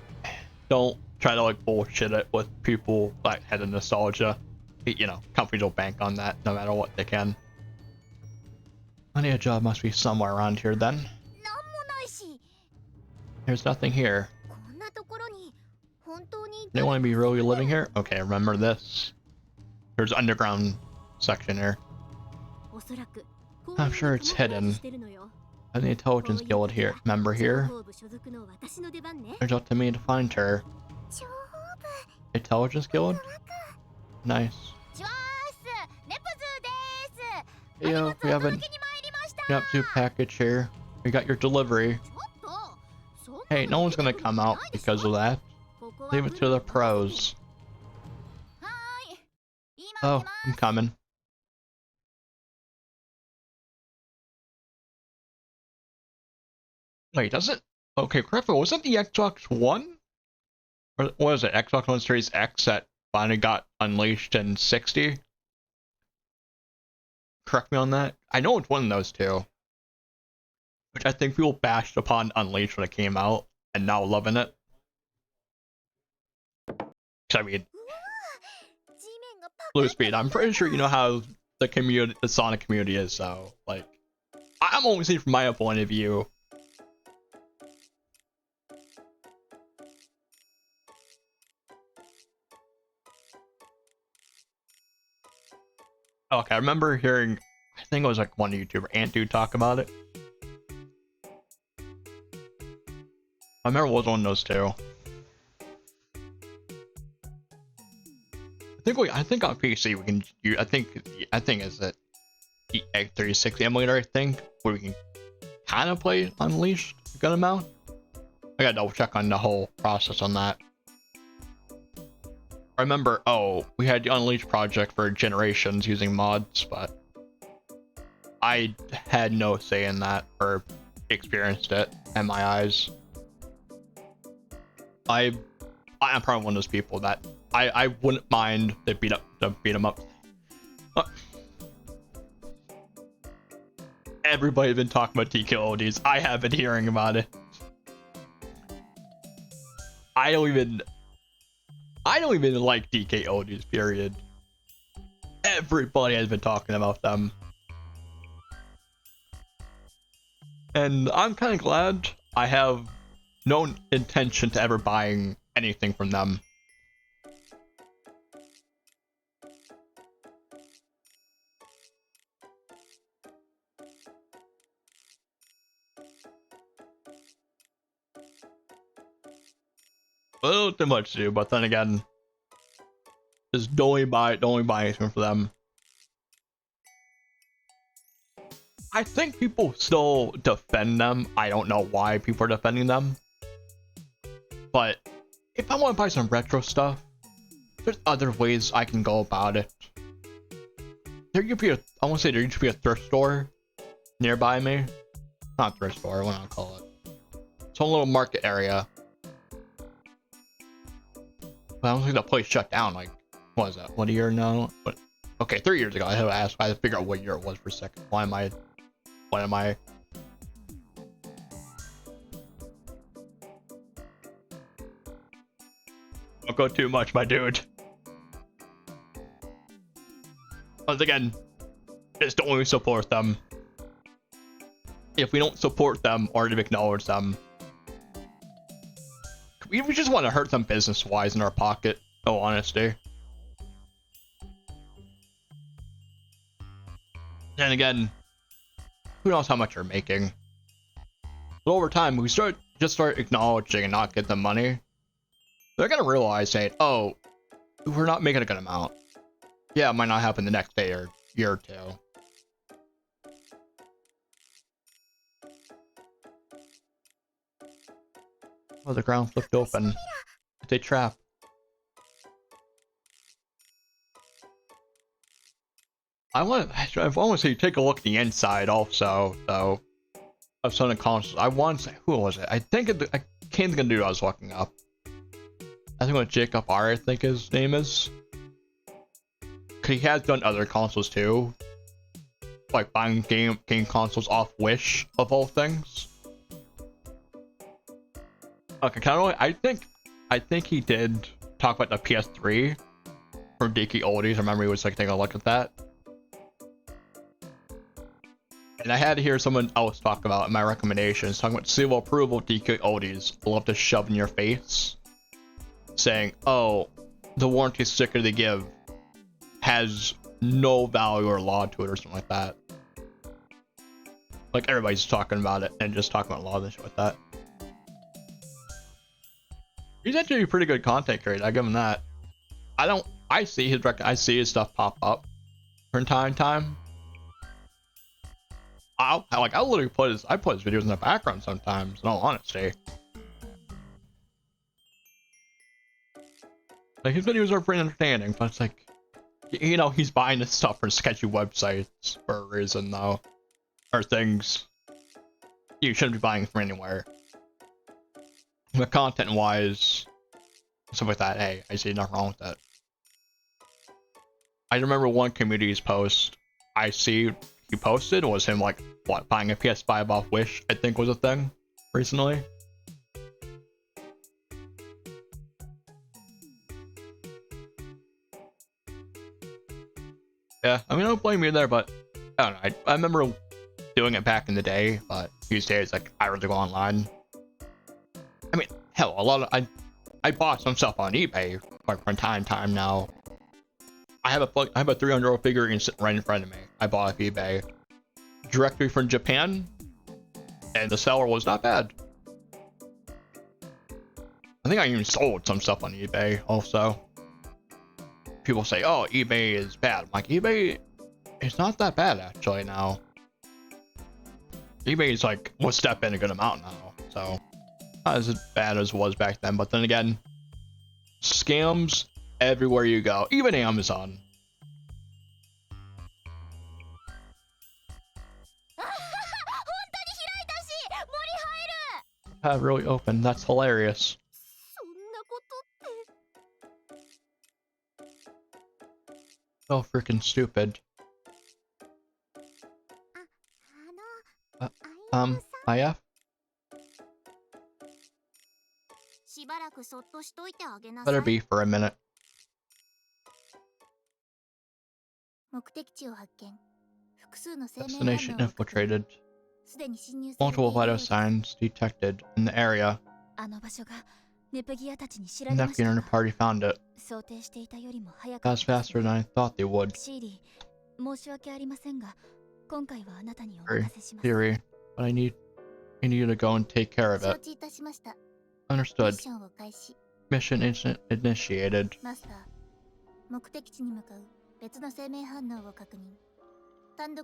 don't try to like bullshit it with people that had a nostalgia. You know, companies will bank on that no matter what they can. Money a job must be somewhere around here then. There's nothing here. They want to be really living here? Okay, remember this. There's underground section here. I'm sure it's hidden. And the intelligence guild here. Member here. It's up to me to find her. Intelligence guild? Nice. Yo, we have an Yapsu package here. We got your delivery. Hey, no one's gonna come out because of that. Leave it to the pros. Oh, I'm coming. Wait, does it? Okay, correct. Was that the Xbox One? Or what was it? Xbox One Series X that finally got unleashed in 60? Correct me on that. I know it's one of those two. Which I think people bashed upon Unleashed when it came out, and now loving it. I mean, Blue Speed, I'm pretty sure you know how the Sonic community is, so, like, I'm only seeing from my point of view. Okay, I remember hearing, I think it was like one YouTuber, Ant Dude, talk about it. I remember it was one of those two. I think on PC we can. I think it's that the X360 emulator. I think where we can kind of played Unleashed a good amount. I gotta double check on the whole process on that. I remember, oh, we had the Unleashed project for Generations using mods, but I had no say in that or experienced it in my eyes. I'm probably one of those people that I wouldn't mind to beat them up. Everybody's been talking about DKODs. I have been hearing about it. I don't even like DKODs, period. Everybody has been talking about them. And I'm kind of glad. I have no intention to ever buying anything from them. A little too much to do, but then again, just don't buy anything for them. I think people still defend them. I don't know why people are defending them. But if I want to buy some retro stuff, there's other ways I can go about it. There used to be I want to say there used to be a thrift store nearby me. Not thrift store, what do I call it? Some little market area. But I don't think that place shut down, like, what is that, 1 year now? But okay, 3 years ago. I had to ask, I had to figure out what year it was for a second. Why am I don't go too much, my dude. Once again, just don't support them. If we don't support them or to acknowledge them, we just want to hurt them business-wise in our pocket, no honesty. And again, who knows how much you're making. But over time, we start acknowledging and not get the money, they're gonna realize that, oh, we're not making a good amount. Yeah, it might not happen the next day or year or two. Oh, the ground flipped open. It's a trap. I want to say take a look at the inside also, though, of some of the consoles. I want to say, who was it? I can't think of the dude I was looking up. I think it was Jacob R, I think his name is. Cause he has done other consoles too. Like buying game consoles off Wish, of all things. Okay, I think he did talk about the PS3 from DKODs. I remember he was like taking a look at that. And I had to hear someone else talk about my recommendations, talking about seal of approval DKODs. I'll love to shove in your face. Saying, oh, the warranty sticker they give has no value or law to it or something like that. Like everybody's talking about it and just talking about law and shit like that. He's actually a pretty good content creator, I give him that. I see his stuff pop up from time to time. I'll literally put his videos in the background sometimes, in all honesty. Like, his videos are pretty entertaining, but it's like, you know, he's buying this stuff from sketchy websites for a reason, though. Or things you shouldn't be buying from anywhere. But content-wise, stuff like that, hey, I see nothing wrong with that. I remember one community's post I see he posted was him, like, what, buying a PS5 off Wish, I think was a thing recently. Yeah, I mean, I don't blame you there, but I don't know. I remember doing it back in the day, but these days, like, I really go online. I mean, hell, I bought some stuff on eBay like from time to time now. I have a $300 figurine sitting right in front of me. I bought off eBay directly from Japan, and the seller was not bad. I think I even sold some stuff on eBay also. People say, oh, eBay is bad. I'm like, eBay is not that bad actually now. eBay's like will step in a good amount now, so not as bad as it was back then. But then again, scams everywhere you go, even Amazon. Have really open. That's hilarious. So freaking stupid. IF? Better be for a minute. Destination infiltrated. Multiple vital signs detected in the area. Neptune and her party found it. That's faster than I thought they would. Theory, but I need you to go and take care of it. Understood. Mission initiated.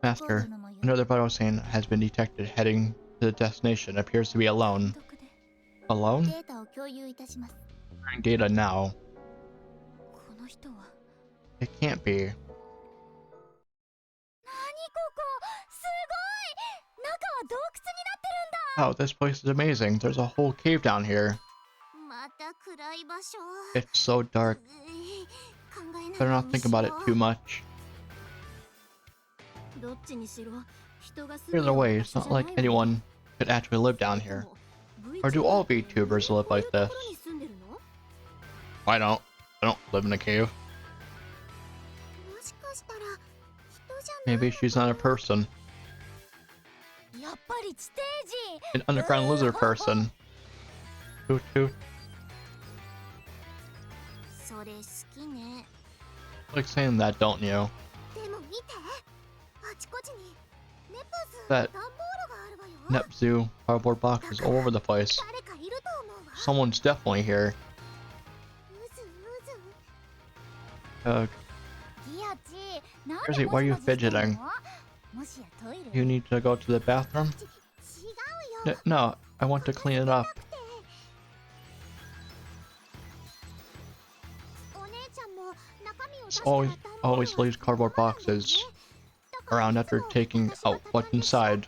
Master, another vital sign has been detected heading to the destination. Appears to be alone. Alone? Sharing data now. It can't be. Oh, this place is amazing. There's a whole cave down here. It's so dark. Better not think about it too much. Either way, it's not like anyone could actually live down here. Or do all VTubers live like this? I don't live in a cave. Maybe she's not a person. An underground lizard person. Toot toot. Like saying that, don't you? That Nepzu cardboard box is all over the place. Someone's definitely here. Jersey, why are you fidgeting? You need to go to the bathroom? No, I want to clean it up. Always leaves cardboard boxes around after taking out what's inside.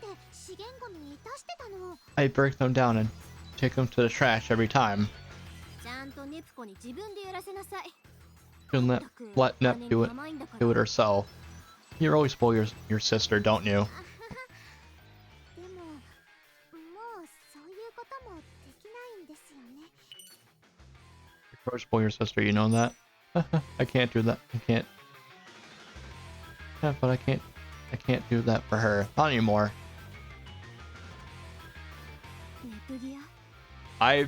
I break them down and take them to the trash every time. Shouldn't let Nep do it herself. You always spoil your sister, don't you? You always spoil your sister, you know that? I can't do that. I can't. Yeah, but I can't do that for her. Not anymore. I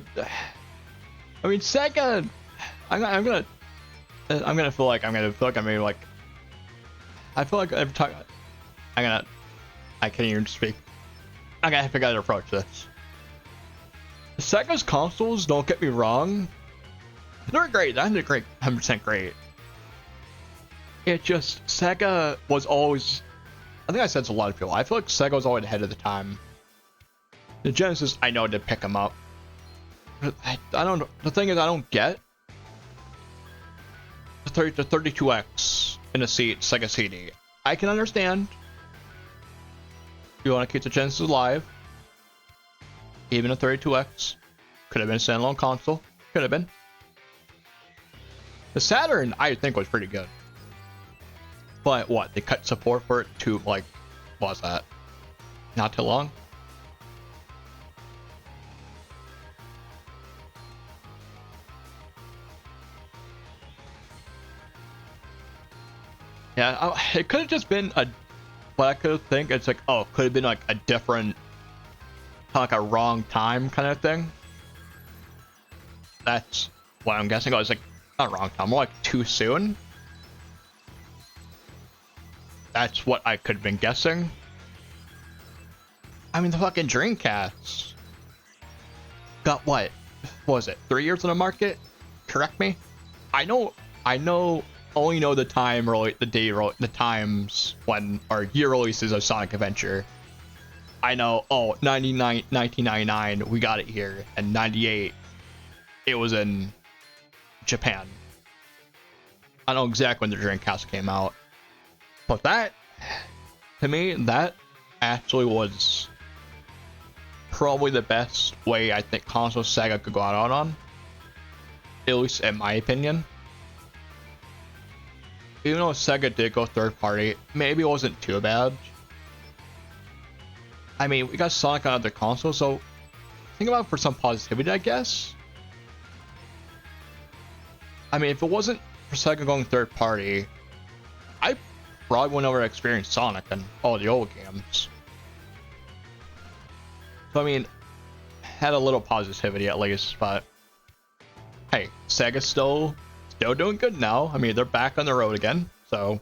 mean, Sega. I'm gonna feel like I'm maybe like. I feel like every time I can't even speak. I'm gonna have to figure out how to approach this. Sega's consoles, don't get me wrong, they're great. They're great, 100% great. It just Sega was always. I think I said to a lot of people. I feel like Sega was always ahead of the time. The Genesis, I know, did pick them up. I don't. The thing is, I don't get the 32X in a Sega CD. I can understand. You want to keep the Genesis alive. Even a 32X could have been a standalone console. Could have been. The Saturn, I think, was pretty good. But what? They cut support for it to like, what was that? Not too long. Yeah, it could have just been a. What I could think it's like, oh, could have been like a different, like a wrong time kind of thing. That's what I'm guessing. I was like, not wrong time, more like too soon. That's what I could have been guessing. I mean, the fucking Dreamcast got what was it? 3 years on the market? Correct me. I only know the time, the times when our year releases of Sonic Adventure. I know, oh, 1999, we got it here, and 98, it was in Japan. I know exactly when the Dreamcast came out. But that, to me, that actually was probably the best way I think console Sega could go out on. At least in my opinion. Even though Sega did go third party, maybe it wasn't too bad. I mean, we got Sonic on other consoles, so think about it for some positivity, I guess. I mean, if it wasn't for Sega going third party, I probably wouldn't ever experience Sonic and all the old games. So I mean, had a little positivity at least, but hey, Sega's still doing good now. I mean, they're back on the road again, so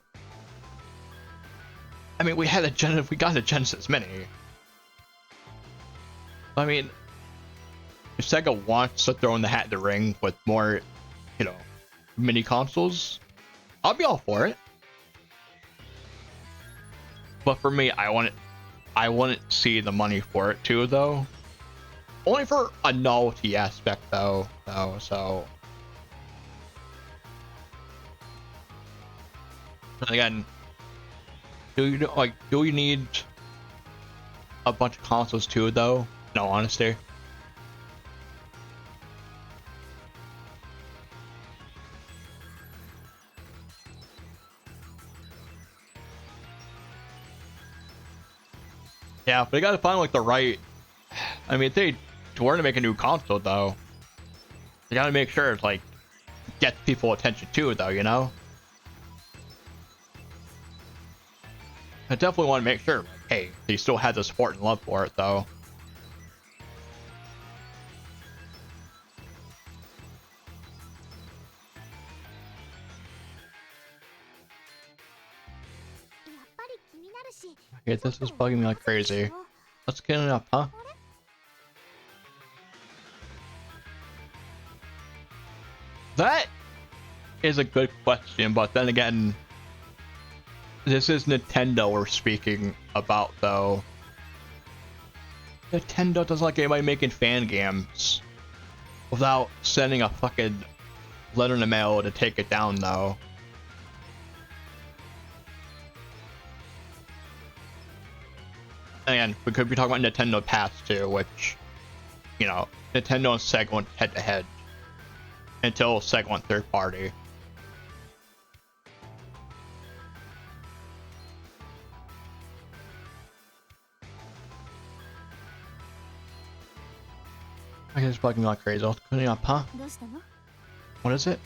I mean, we got a Genesis Mini. I mean, if Sega wants to throw in the hat in the ring with more, you know, mini consoles, I'll be all for it. But for me, I wouldn't see the money for it too, though. Only for a novelty aspect, though. So and again, do you need a bunch of consoles too, though? No, honesty. Yeah, but you gotta find like the right. I mean, if they were to make a new console, though, you gotta make sure it's like get people attention too, though. You know. I definitely want to make sure, like, hey, they still had the support and love for it, though. Okay, this is bugging me like crazy. Let's get it up, huh? That is a good question, but then again, this is Nintendo we're speaking about, though. Nintendo doesn't like anybody making fan games without sending a fucking letter in the mail to take it down, though. And we could be talking about Nintendo Past too, which, you know, Nintendo and Sega went head to head until Sega went third party. I guess it's bugging me like crazy. I was cleaning up, huh? What is it?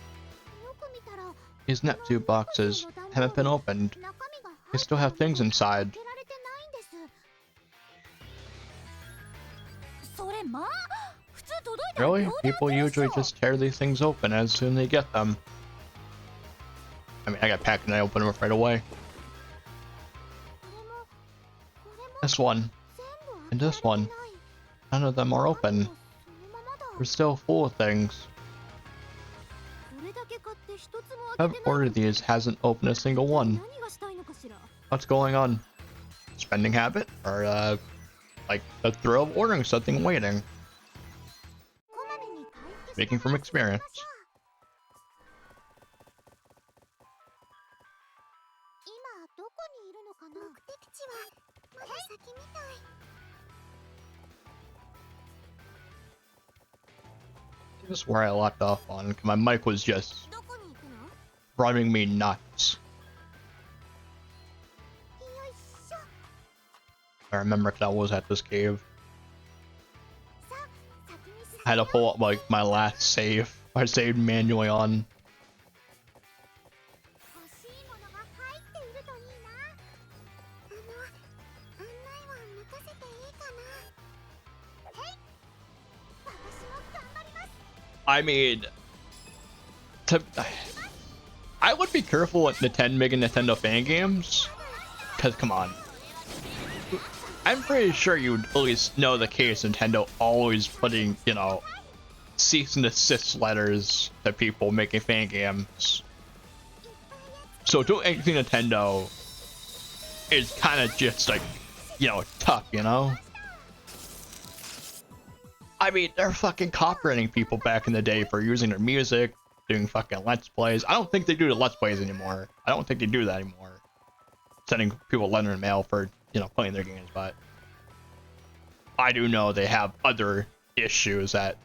These Neptune boxes haven't been opened. They still have things inside. Really? People usually just tear these things open as soon as they get them. I mean, I got packed and I opened them right away. This one. And this one. None of them are open. They're still full of things. Whoever ordered these hasn't opened a single one. What's going on? Spending habit? Or, like, the thrill of ordering something and waiting? Speaking from experience. This is where I left off on. My mic was just driving me nuts. I remember because I was at this cave. I had to pull up like my last save. I saved manually on. I mean, I would be careful with Nintendo making Nintendo fan games, cause come on. I'm pretty sure you'd at least know the case Nintendo always putting, you know, cease and desist letters to people making fan games. So doing anything Nintendo is kind of just like you know, tough, you know? I mean, they're fucking copyrighting people back in the day for using their music, doing fucking Let's Plays. I don't think they do the Let's Plays anymore. I don't think they do that anymore. Sending people letter and mail for, you know, playing their games, but I do know they have other issues that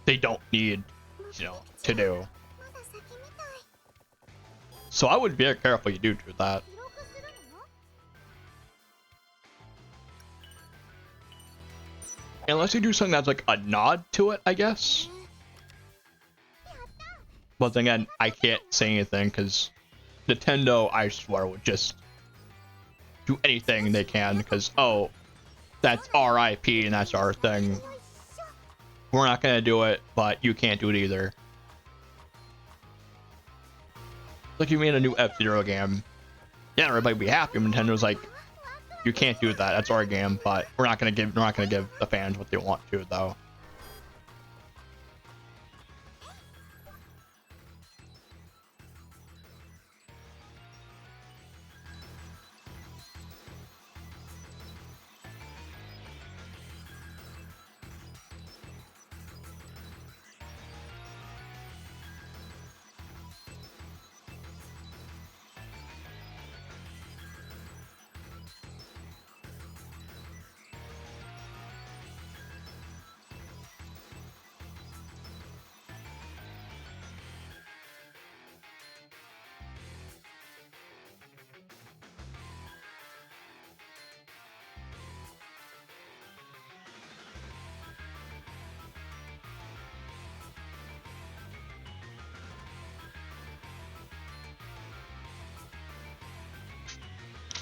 they don't need, you know, to do. So I would be very careful you do that. Unless you do something that's like a nod to it, I guess. But then again, I can't say anything because Nintendo, I swear, would just do anything they can because, oh, that's our IP and that's our thing. We're not gonna do it, but you can't do it either. Like you made a new F-Zero game. Yeah, everybody would be happy. Nintendo's like, you can't do that. That's our game, but we're not gonna give the fans what they want to, though.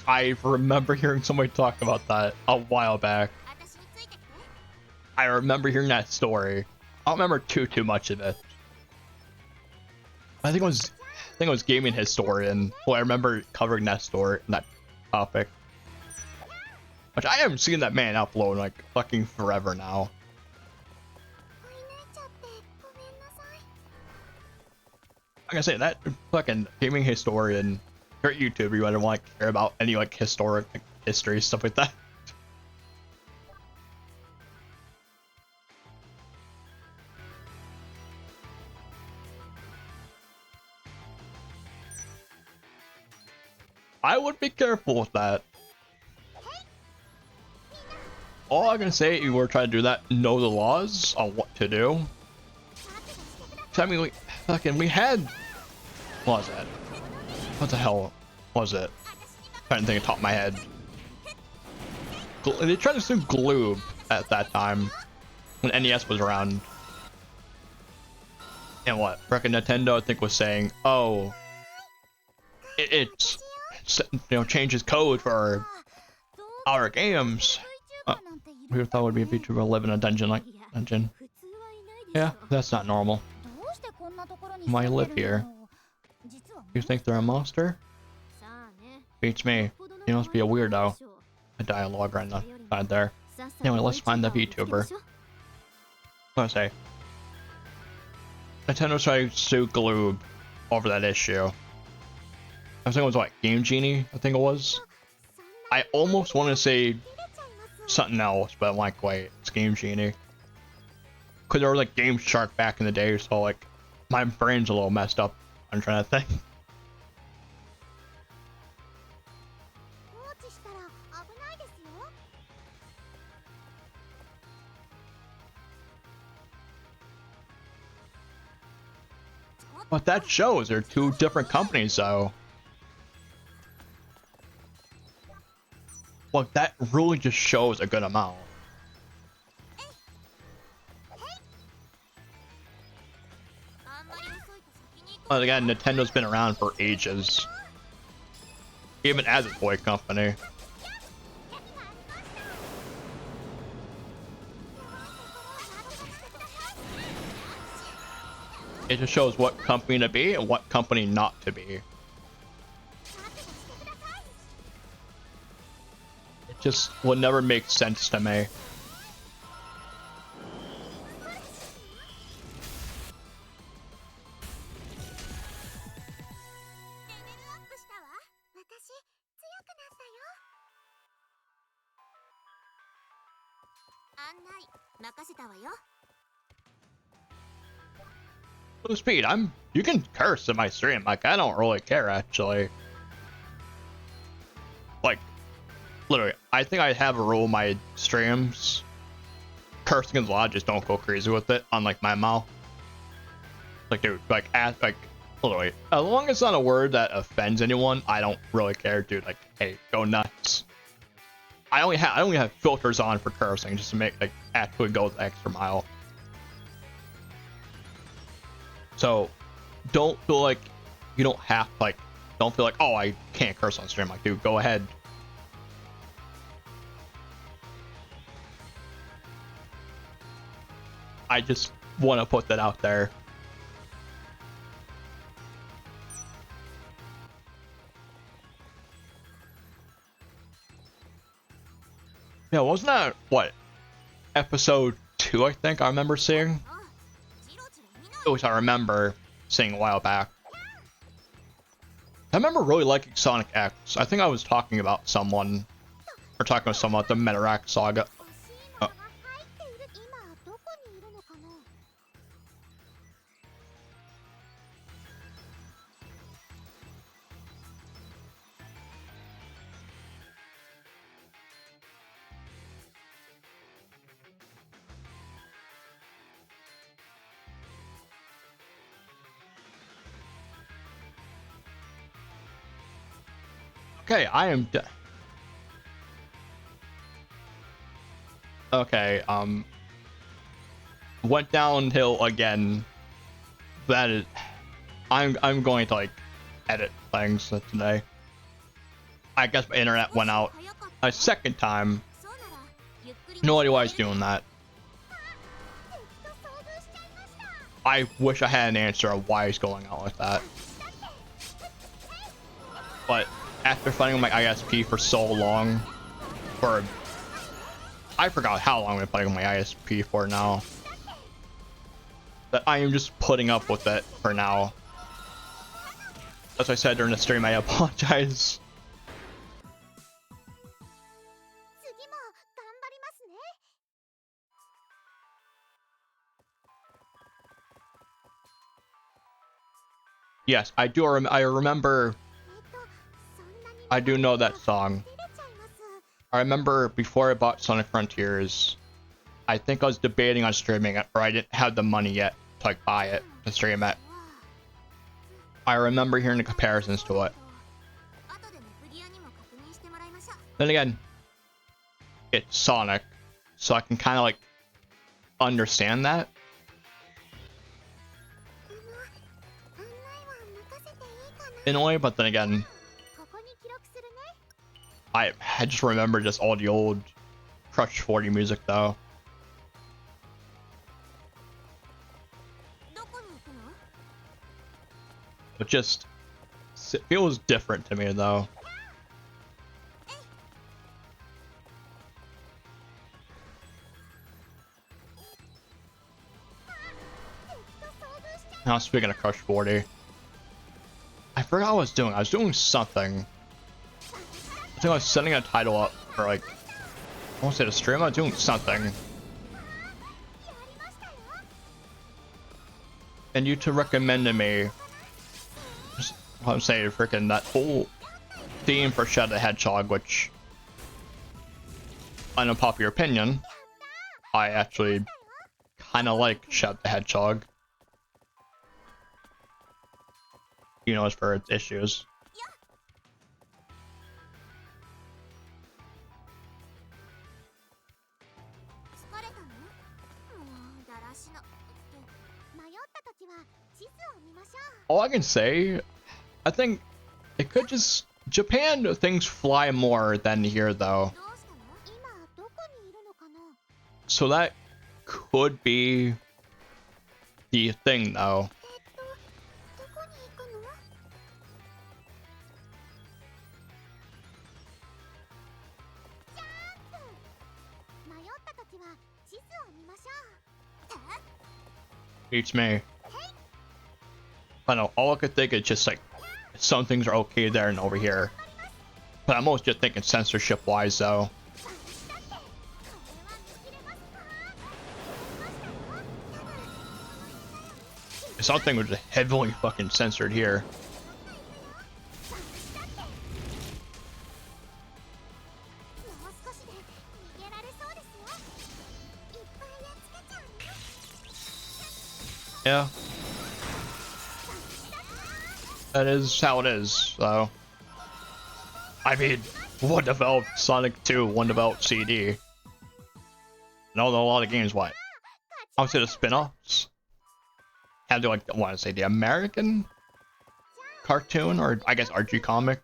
I remember hearing somebody talk about that a while back. I remember hearing that story. I don't remember too much of it. I think it was Gaming Historian. Well, I remember covering that story, that topic. Which I haven't seen that man upload in like fucking forever now. Like I say, that fucking Gaming Historian, great YouTuber, you wouldn't want to care about any like historic history stuff like that. I would be careful with that. All I'm gonna say, if you were trying to do that, know the laws on what to do. I mean, we had, what was that? What the hell was it? I'm trying to think off the top of my head. They tried to sue Gloob at that time when NES was around. And what? Freaking Nintendo, I think, was saying, oh, it's, you know, changes code for our games. We thought it would be a feature to live in a dungeon like dungeon. Yeah, that's not normal. Why live here? You think they're a monster? Beats me. You must be a weirdo. A dialogue right inside there. Anyway, let's find the VTuber. What say? Nintendo's trying to sue Gloob over that issue. I think it was what, Game Genie? I think it was. I almost want to say something else, but I'm like, wait, it's Game Genie. Cause there was like Game Shark back in the day, so like my brain's a little messed up. I'm trying to think. But that shows they're two different companies, though. Well, that really just shows a good amount. But again, Nintendo's been around for ages. Even as a toy company. It just shows what company to be and what company not to be. It just would never make sense to me. Blue Speed, you can curse in my stream. Like, I don't really care, actually. Like, literally, I think I have a rule in my streams. Cursing is allowed, just don't go crazy with it, unlike my mouth. Like, dude, like, literally, as long as it's not a word that offends anyone, I don't really care, dude. Like, hey, go nuts. I only have filters on for cursing, just to make, like, actually go the extra mile. So, don't feel like you don't have to, like, don't feel like, oh, I can't curse on stream. Like, dude, go ahead. I just want to put that out there. Yeah, wasn't that, what, episode 2, I think I remember seeing? Which I remember seeing a while back. I remember really liking Sonic X. I think I was talking about someone, or talking with someone about the Metarak Saga. Okay, I am okay, went downhill again. That is, I'm going to, like, edit things today. I guess my internet went out a second time. No idea why I was doing that. I wish I had an answer of why it's going out like that. But after fighting my ISP for so long, I forgot how long I've been fighting my ISP for now, that I am just putting up with it for now. As I said during the stream, I apologize. Yes, I do. I remember. I do know that song. I remember before I bought Sonic Frontiers, I think I was debating on streaming it, or I didn't have the money yet to, like, buy it to stream it. I remember hearing the comparisons to it. Then again, it's Sonic, so I can kind of, like, understand that. In a way, but then again, I just remember just all the old Crush 40 music though. It just feels different to me though. Now speaking of Crush 40, I forgot what I was doing. I was doing something. I think I was setting a title up for, like, I won't say the stream. I was doing something. And you two recommended me, I'm saying, freaking that whole theme for Shadow the Hedgehog, which, unpopular opinion, I actually kind of like Shadow the Hedgehog. You know, as for its issues. All I can say, I think it could just, Japan, things fly more than here though. So that could be the thing though. Beats me. I know, all I could think is just like, some things are okay there and over here. But I'm always just thinking censorship wise though. Something was heavily fucking censored here. もう少しで逃げられそうですよ。いっぱいやっつけちゃうね。 Yeah. That is how it is, though. I mean, one developed Sonic 2, one developed CD. No, a lot of games, what? I would say the spin-offs. Had to, like, I want to say the American cartoon, or I guess Archie comic.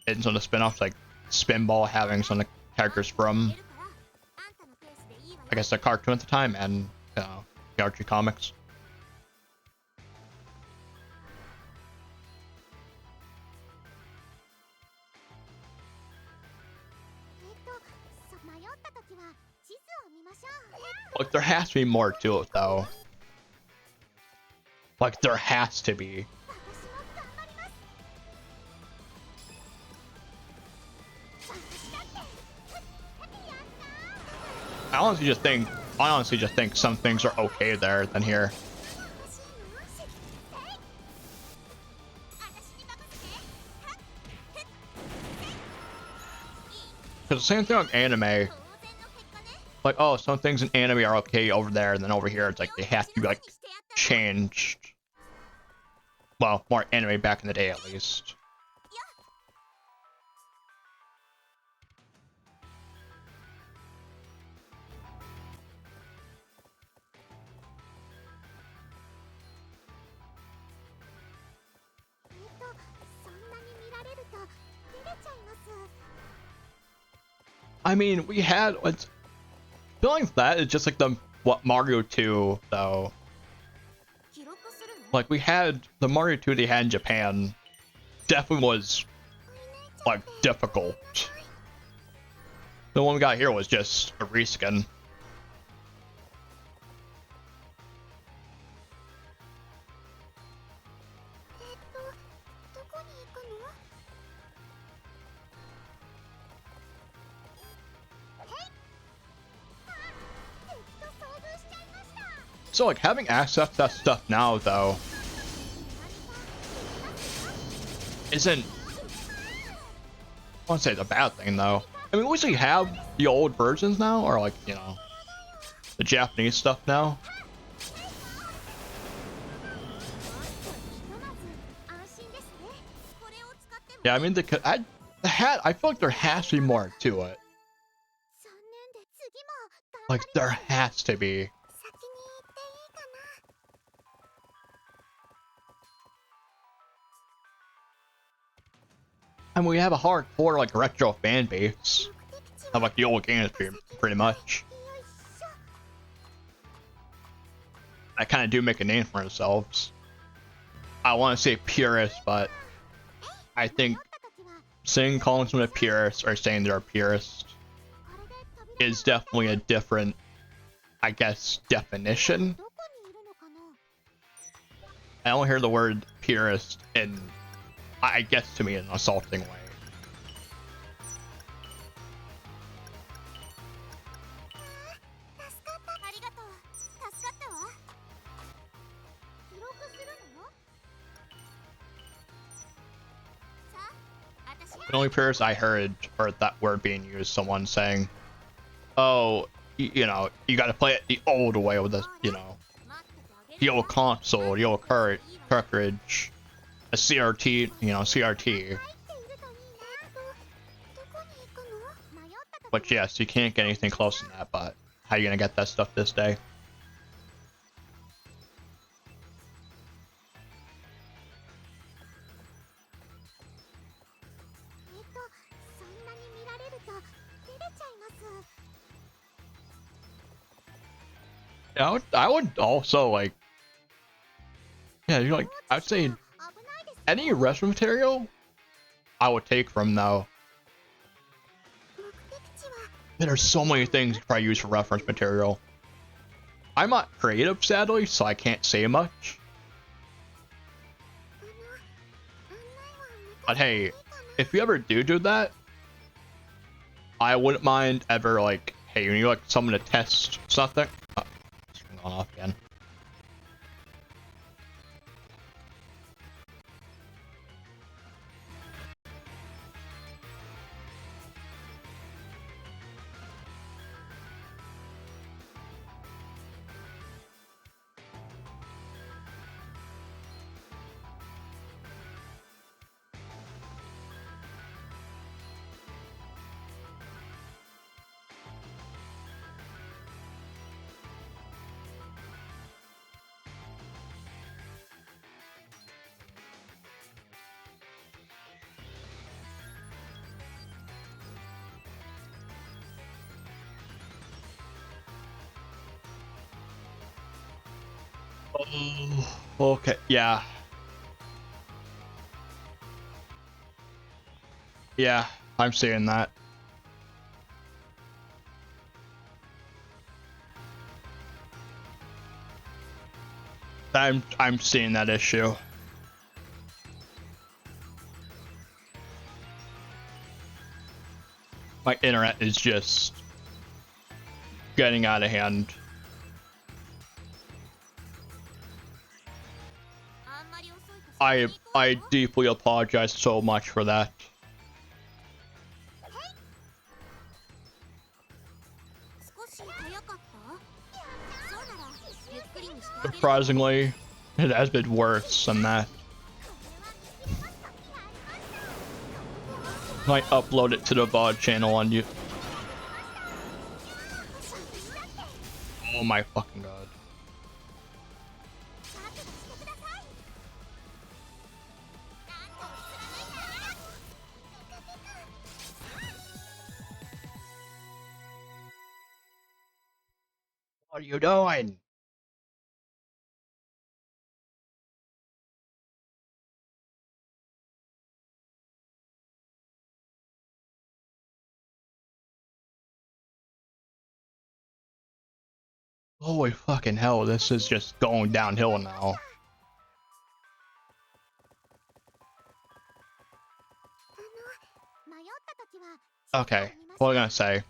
And some of the spin-offs, like Spinball having some of the characters from, I guess, the cartoon at the time, and the Archie comics. 迷った時は地図を見ましょう。 Like, there has to be more to it, though. Like, there has to be. 私も頑張ります。私だって。やったー。 I honestly just think some things are okay there than here. 私の知りたい。私に任せて。はっふっせい。 Because the same thing with anime. 当然の結果ね。 Like, oh, some things in anime are okay over there, and then over here it's like they have to be, like, changed. Well, more anime back in the day, at least. I mean, we had what's feeling that is just like what Mario 2 though. Like we had the Mario 2 they had in Japan definitely was like difficult. The one we got here was just a reskin. So like having access to that stuff now though isn't, I won't say it's a bad thing though. I mean, we usually have the old versions now, or like, you know, the Japanese stuff now. Yeah, I mean, I feel like there has to be more to it. Like, there has to be. I mean, we have a hardcore, like, retro fan base of, like, the old games, pretty much. I kind of do make a name for ourselves. I want to say purist, but I think calling someone a purist or saying they're a purist is definitely a different, I guess, definition. I only hear the word purist in, I guess, to me, in an assaulting way. The only purist I heard that word being used, someone saying, oh, you know, you gotta play it the old way with this, you know, the old console, the old cartridge, a CRT, you know, CRT. But yes, you can't get anything close to that, but how are you gonna get that stuff this day? Yeah, I would also, like, yeah, you're like, I would say any restroom material I would take from though. There's so many things you could probably use for reference material. I'm not creative, sadly, so I can't say much. But hey, if you ever do that, I wouldn't mind ever, like, hey, you need like someone to test something. Oh, it's going off again. Oh, okay, yeah. Yeah, I'm seeing that. I'm seeing that issue. My internet is just getting out of hand. I deeply apologize so much for that. Surprisingly, it has been worse than that. Might upload it to the VOD channel on you. Oh my fucking god. What are you doing? Holy fucking hell, this is just going downhill now. Okay, what am I gonna say?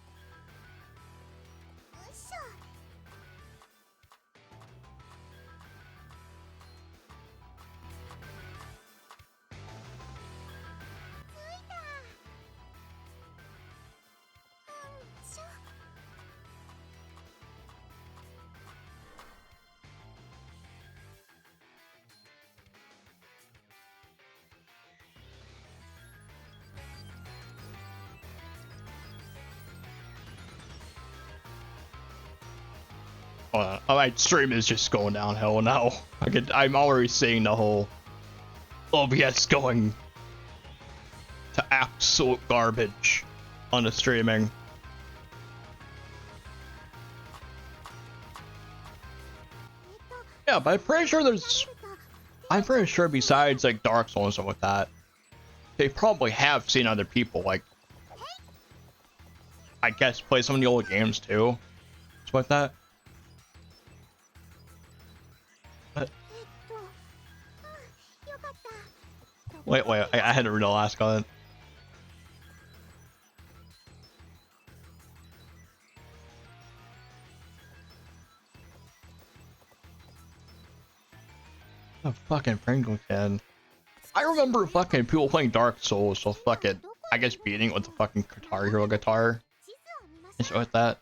Hold on. Oh, my stream is just going downhill now. I'm already seeing the whole OBS going to absolute garbage on the streaming. Yeah, but I'm pretty sure besides like Dark Souls and stuff like that, they probably have seen other people like, I guess, play some of the old games too. Stuff like that. But wait, I had to read the last comment. Oh, fucking Pringle can. I remember fucking people playing Dark Souls, so fucking, I guess beating it with the fucking Guitar Hero guitar and stuff like that.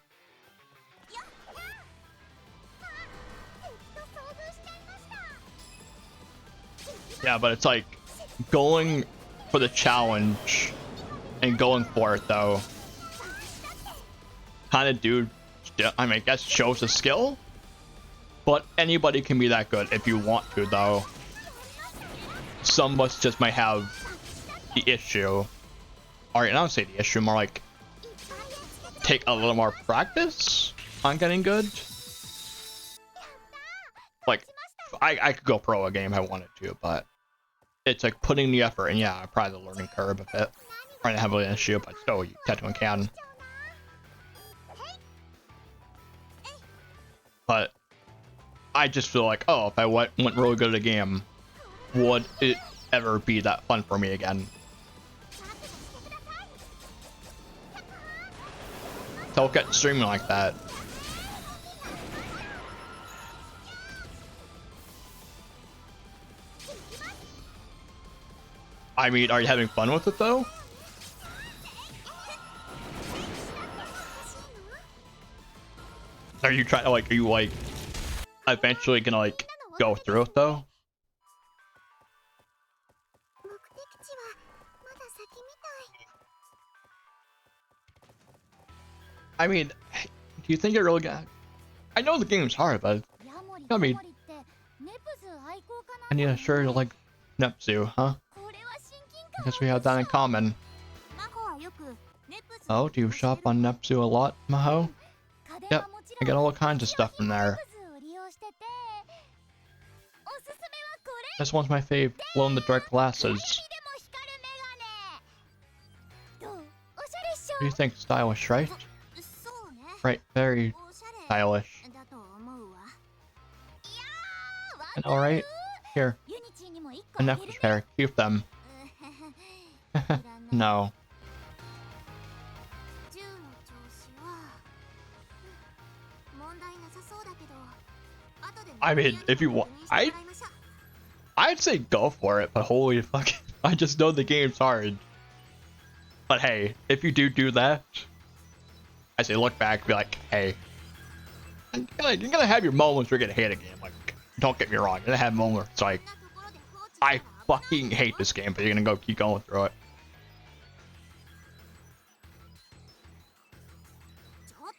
Yeah, but it's like going for the challenge and going for it though. Kind of dude, I mean, I guess shows a skill, but anybody can be that good if you want to though. Some of us just might have the issue. Alright, I don't say the issue, more like take a little more practice on getting good. Like, I could go pro a game if I wanted to, but it's like putting the effort, and yeah, probably the learning curve a bit. Trying to have an issue, but still, you technically can. But I just feel like, oh, if I went really good at a game, would it ever be that fun for me again? Don't get streaming like that. I mean, are you having fun with it though? Are you trying to like, are you like eventually gonna like go through it though? I mean, do you think it really got? I know the game's hard, but I mean, I need a shirt like Nepzu, huh? I guess we have that in common. Oh, do you shop on Nepzu a lot, Maho? Yep, I get all kinds of stuff from there. This one's my fave. Glow in the dark glasses. どうおしゃれっし What do you think? Stylish, right? ょそうね Right, very おしゃれ stylish. だと思うわいや I know, right? Here, ユニチーにも一 a 個あげ necklace る pair. Keep them. いらない No. 銃の調子は問題なさそうだけど後で I mean, if you want, I'd say go for it, but holy fucking, I just know the game's hard. But hey, if you do that, I say look back and be like, hey, you're gonna have your moments where you're gonna hate a game. Like, don't get me wrong, you're gonna have moments like, I fucking hate this game, but you're gonna keep going through it. ちょっと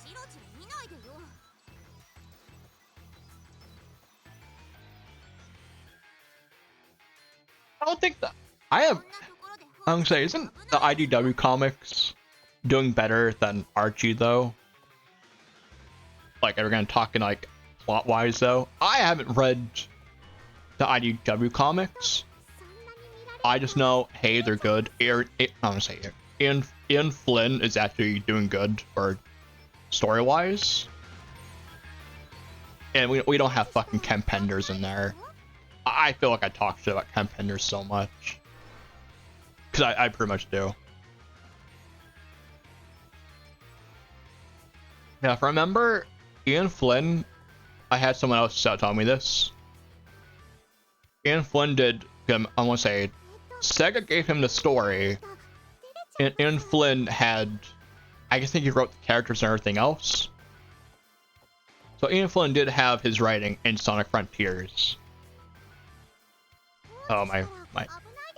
チロチロ見ないでよ I don't think that I'm gonna say, isn't the IDW comics doing better than Archie though? Like, are we gonna talk in like plot wise though? I haven't read the IDW comics. I just know, hey, they're good. I'm gonna say it. Ian Flynn is actually doing good for story wise. And we don't have fucking Ken Penders in there. I feel like I talk shit about Ken Penders so much. Because I pretty much do. Yeah, if I remember, Ian Flynn, I had someone else tell me this. Ian Flynn did, I want to say, Sega gave him the story, and Ian Flynn had, I think he wrote the characters and everything else. So Ian Flynn did have his writing in Sonic Frontiers. Oh, my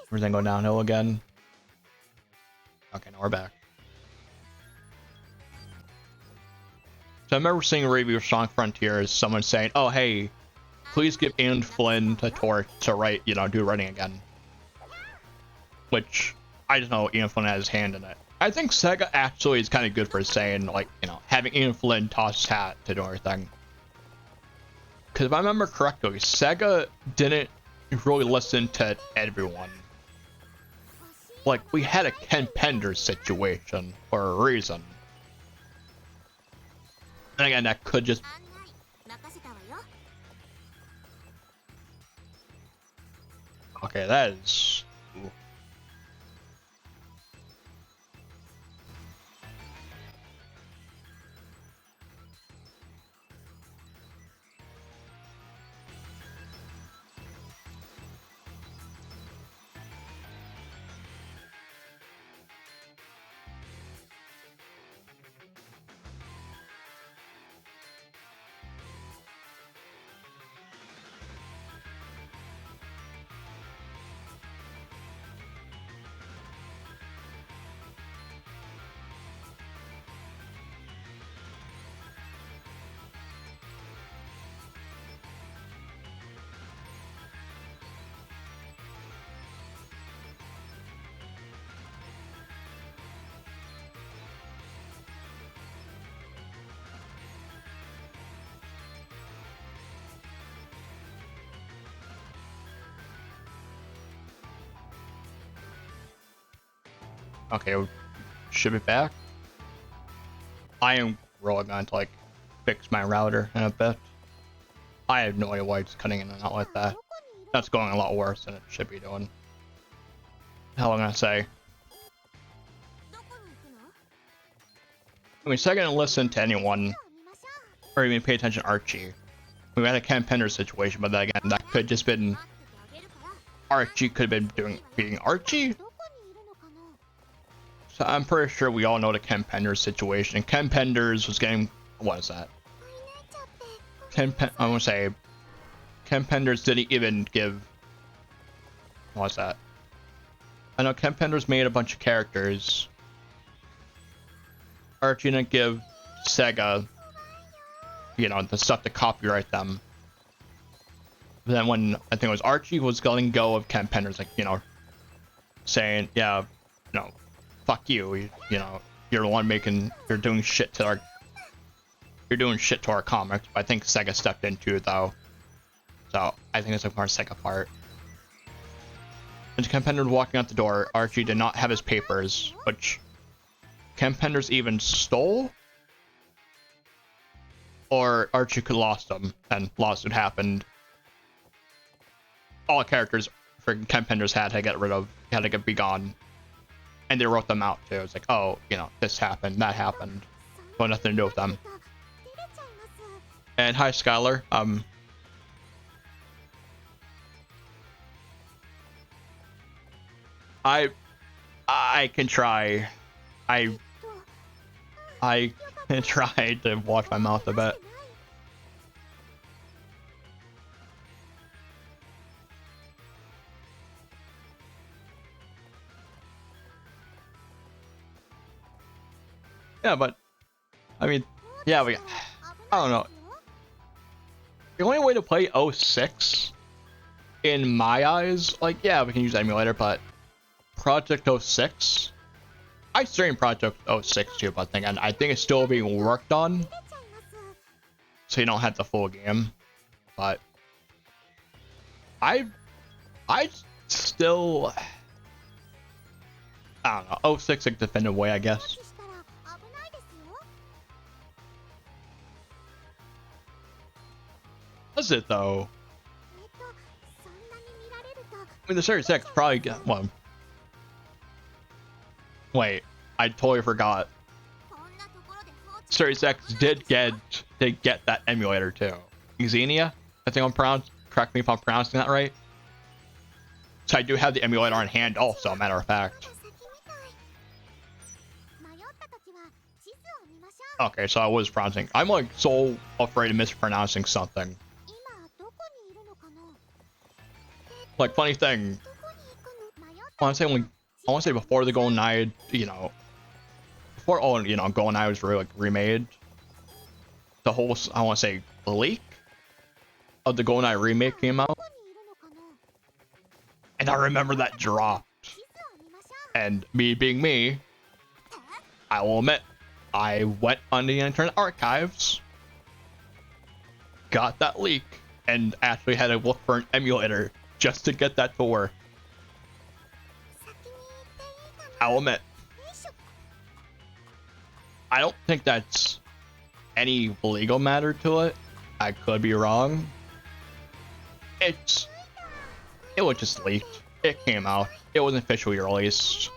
everything going downhill again. Okay, now we're back. So I remember seeing a review of Sonic Frontiers, someone saying, oh, hey, please give Ian Flynn the torch to write, do writing again. Which, I just know Ian Flynn has his hand in it. I think Sega actually is kind of good for saying, like, having Ian Flynn toss his hat to do everything. Because if I remember correctly, Sega didn't really listen to everyone. Like, we had a Ken Penders situation for a reason. And again, that could just... 案内任せたわよ Okay, that is... Ooh. Okay, we'll ship it back. I am really going to, like, fix my router in a bit. I have no idea why it's cutting in and out like that. That's going a lot worse than it should be doing. Hell, I'm gonna say. どこに行くの I mean, Sega didn't listen to anyone, 見ましょ or even pay attention to Archie. We had a Ken Penders situation, but then again, that could just been う待っててあげるから Archie could have been beating Archie. どこにいるのかな So I'm pretty sure we all know the Ken Penders situation. Ken Penders was getting, what is that? 会いになっちゃって I want to say, Ken Penders didn't even give, what's that? I know Ken Penders made a bunch of characters. Archie didn't give Sega, the stuff to copyright them. But then when, I think it was Archie was letting go of Ken Penders, like, saying, yeah, fuck you, you're the one you're doing shit to our comics. But I think Sega stepped into it though. So I think it's a more second part. As Kempender was walking out the door, Archie did not have his papers, which Kempender's even stole? Or Archie could lost them, and lawsuit happened. All the characters for Kempender's had to get rid of, had to be gone. And they wrote them out too. It's like, oh, you know, this happened, that happened. But nothing to do with them. And hi, Skylar. I can try. I can try to watch my mouth a bit. Yeah, but I mean, yeah, I don't know. The only way to play 06, in my eyes, like, yeah, we can use emulator, but Project 06, I streamed Project 06 too, but I think it's still being worked on, so you don't have the full game. But I still, I don't know, 06 like definitive way, I guess. Does it though? I mean, the Series X probably got one. Wait, I totally forgot. Series X did get that emulator too. Xenia, I think I'm pronounced. Correct me if I'm pronouncing that right. So I do have the emulator on hand, also. Matter of fact. Okay, so I was pronouncing. I'm like so afraid of mispronouncing something. Like, funny thing, I want to say before the GoldenEye, you know, before GoldenEye was really like remade, the whole, I want to say, leak of the GoldenEye remake came out, and I remember that dropped, and me being me, I will admit, I went on the Internet Archives, got that leak, and actually had to look for an emulator just to get that to work. I'll admit, I don't think that's any legal matter to it. I could be wrong. It was just leaked. It came out. It wasn't officially released.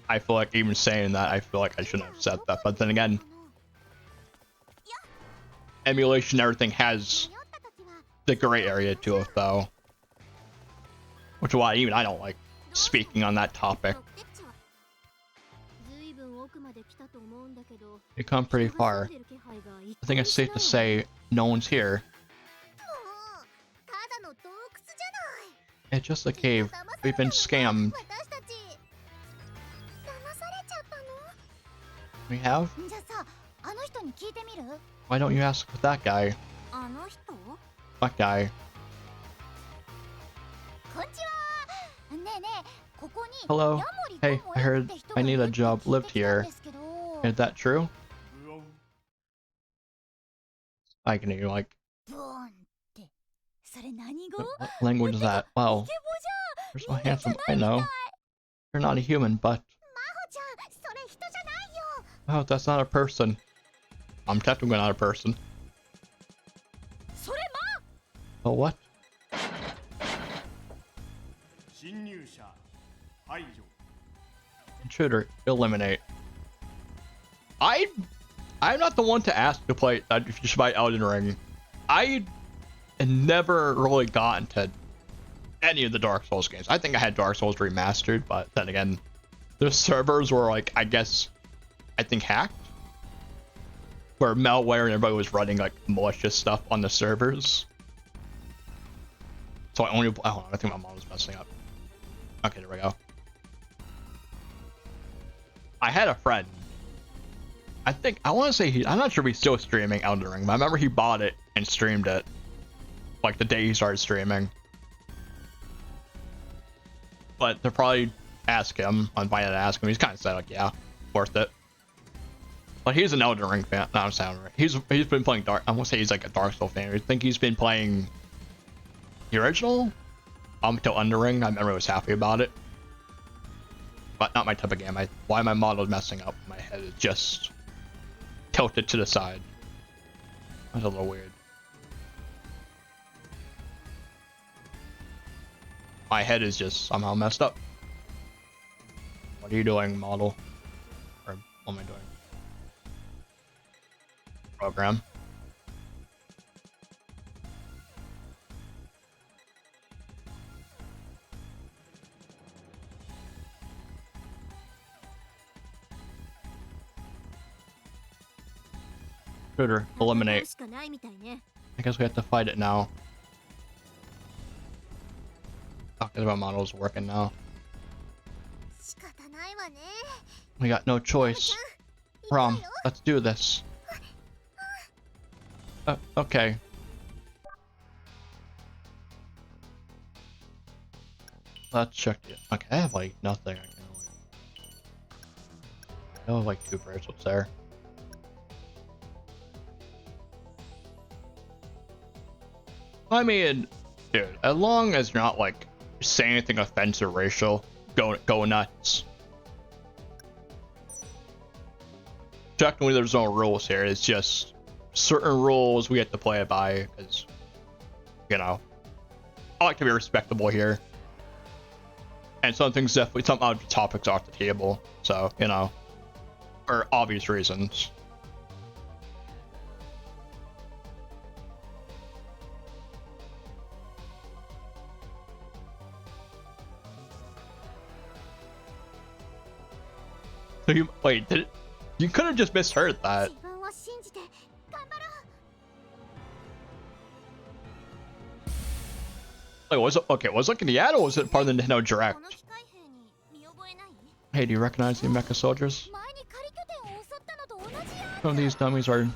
I feel like even saying that, I feel like I shouldn't have said that. But then again, emulation, everything has the gray area to it, though. Which is why even I don't like speaking on that topic. You come pretty far. I think it's safe to say no one's here. It's just a cave. We've been scammed. We have? Why don't you ask with that guy? What guy? Hello? Hey, I heard I need a job. Lived here. Is that true? I can hear like... What language is that? Wow. You're so handsome. I know. You're not a human, but... Oh, that's not a person. I'm technically not a person. Oh, what? Intruder, eliminate. I'm not the one to ask to play if you should buy Elden Ring. I never really got into any of the Dark Souls games. I think I had Dark Souls Remastered, but then again, the servers were like, I guess, I think hacked. Where malware and everybody was running like malicious stuff on the servers. So I only, oh, I think my mom was messing up. Okay, there we go. I had a friend. I want to say I'm not sure if he's still streaming Elden Ring, but I remember he bought it and streamed it. Like the day he started streaming. But to probably ask him, on buying it, ask him, he's kind of said like, yeah, worth it. But he's an Elden Ring fan. No, I'm saying right. He's been playing Dark. I won't say he's like a Dark Souls fan. I think he's been playing the original until Elden Ring. I remember I was happy about it, but not my type of game. Why my model's messing up? My head is just tilted to the side. That's a little weird. My head is just somehow messed up. What are you doing, model? Or what am I doing? Program. Shooter, eliminate. I guess we have to fight it now. Talking about models working now. We got no choice. Rom, let's do this. Okay. Let's check it. Okay, I have like nothing. I have like 2 bracelets there. I mean, dude, as long as you're not like saying anything offensive racial, go nuts. Technically, there's no rules here. It's just certain rules we have to play it by, because, you know, I like to be respectable here. And some things definitely, some other topics off the table. So, you know, for obvious reasons. So you wait, you could have just misheard that. Like, was it looking the ad or was it part of the Nintendo Direct? Hey, do you recognize the mecha soldiers? Some of these dummies are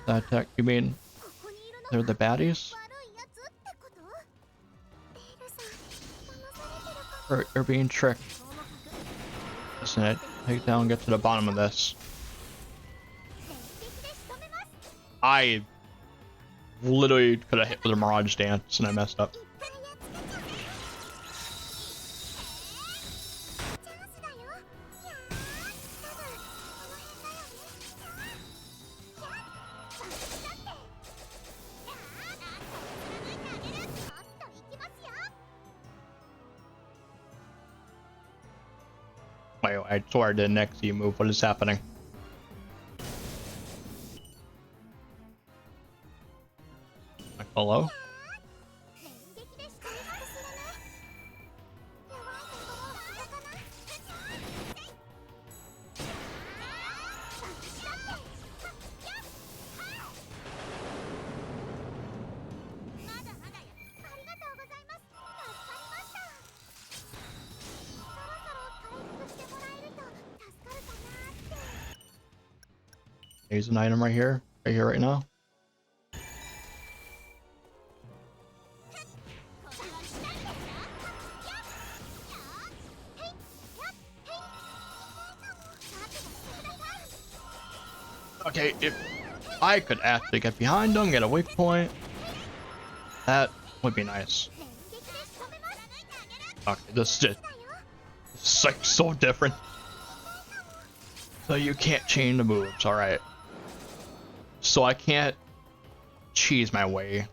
that tech. You mean they're the baddies? Or you're being tricked. Listen, it. Take down and get to the bottom of this. I literally could have hit with a Mirage Dance and I messed up. Wait, I swear I did next you move. What is happening? Like, hello? Here's an item right here, right now. Okay, if I could actually get behind them, get a weak point, that would be nice. Okay, this is just like so different. So you can't chain the moves, alright. So I can't cheese my way.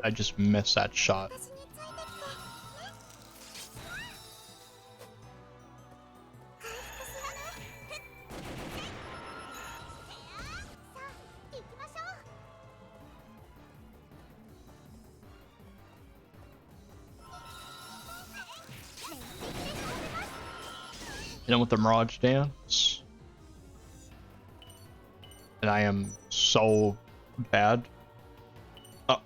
I just missed that shot. Hit him with the Mirage Dance. And I am so bad. Oh.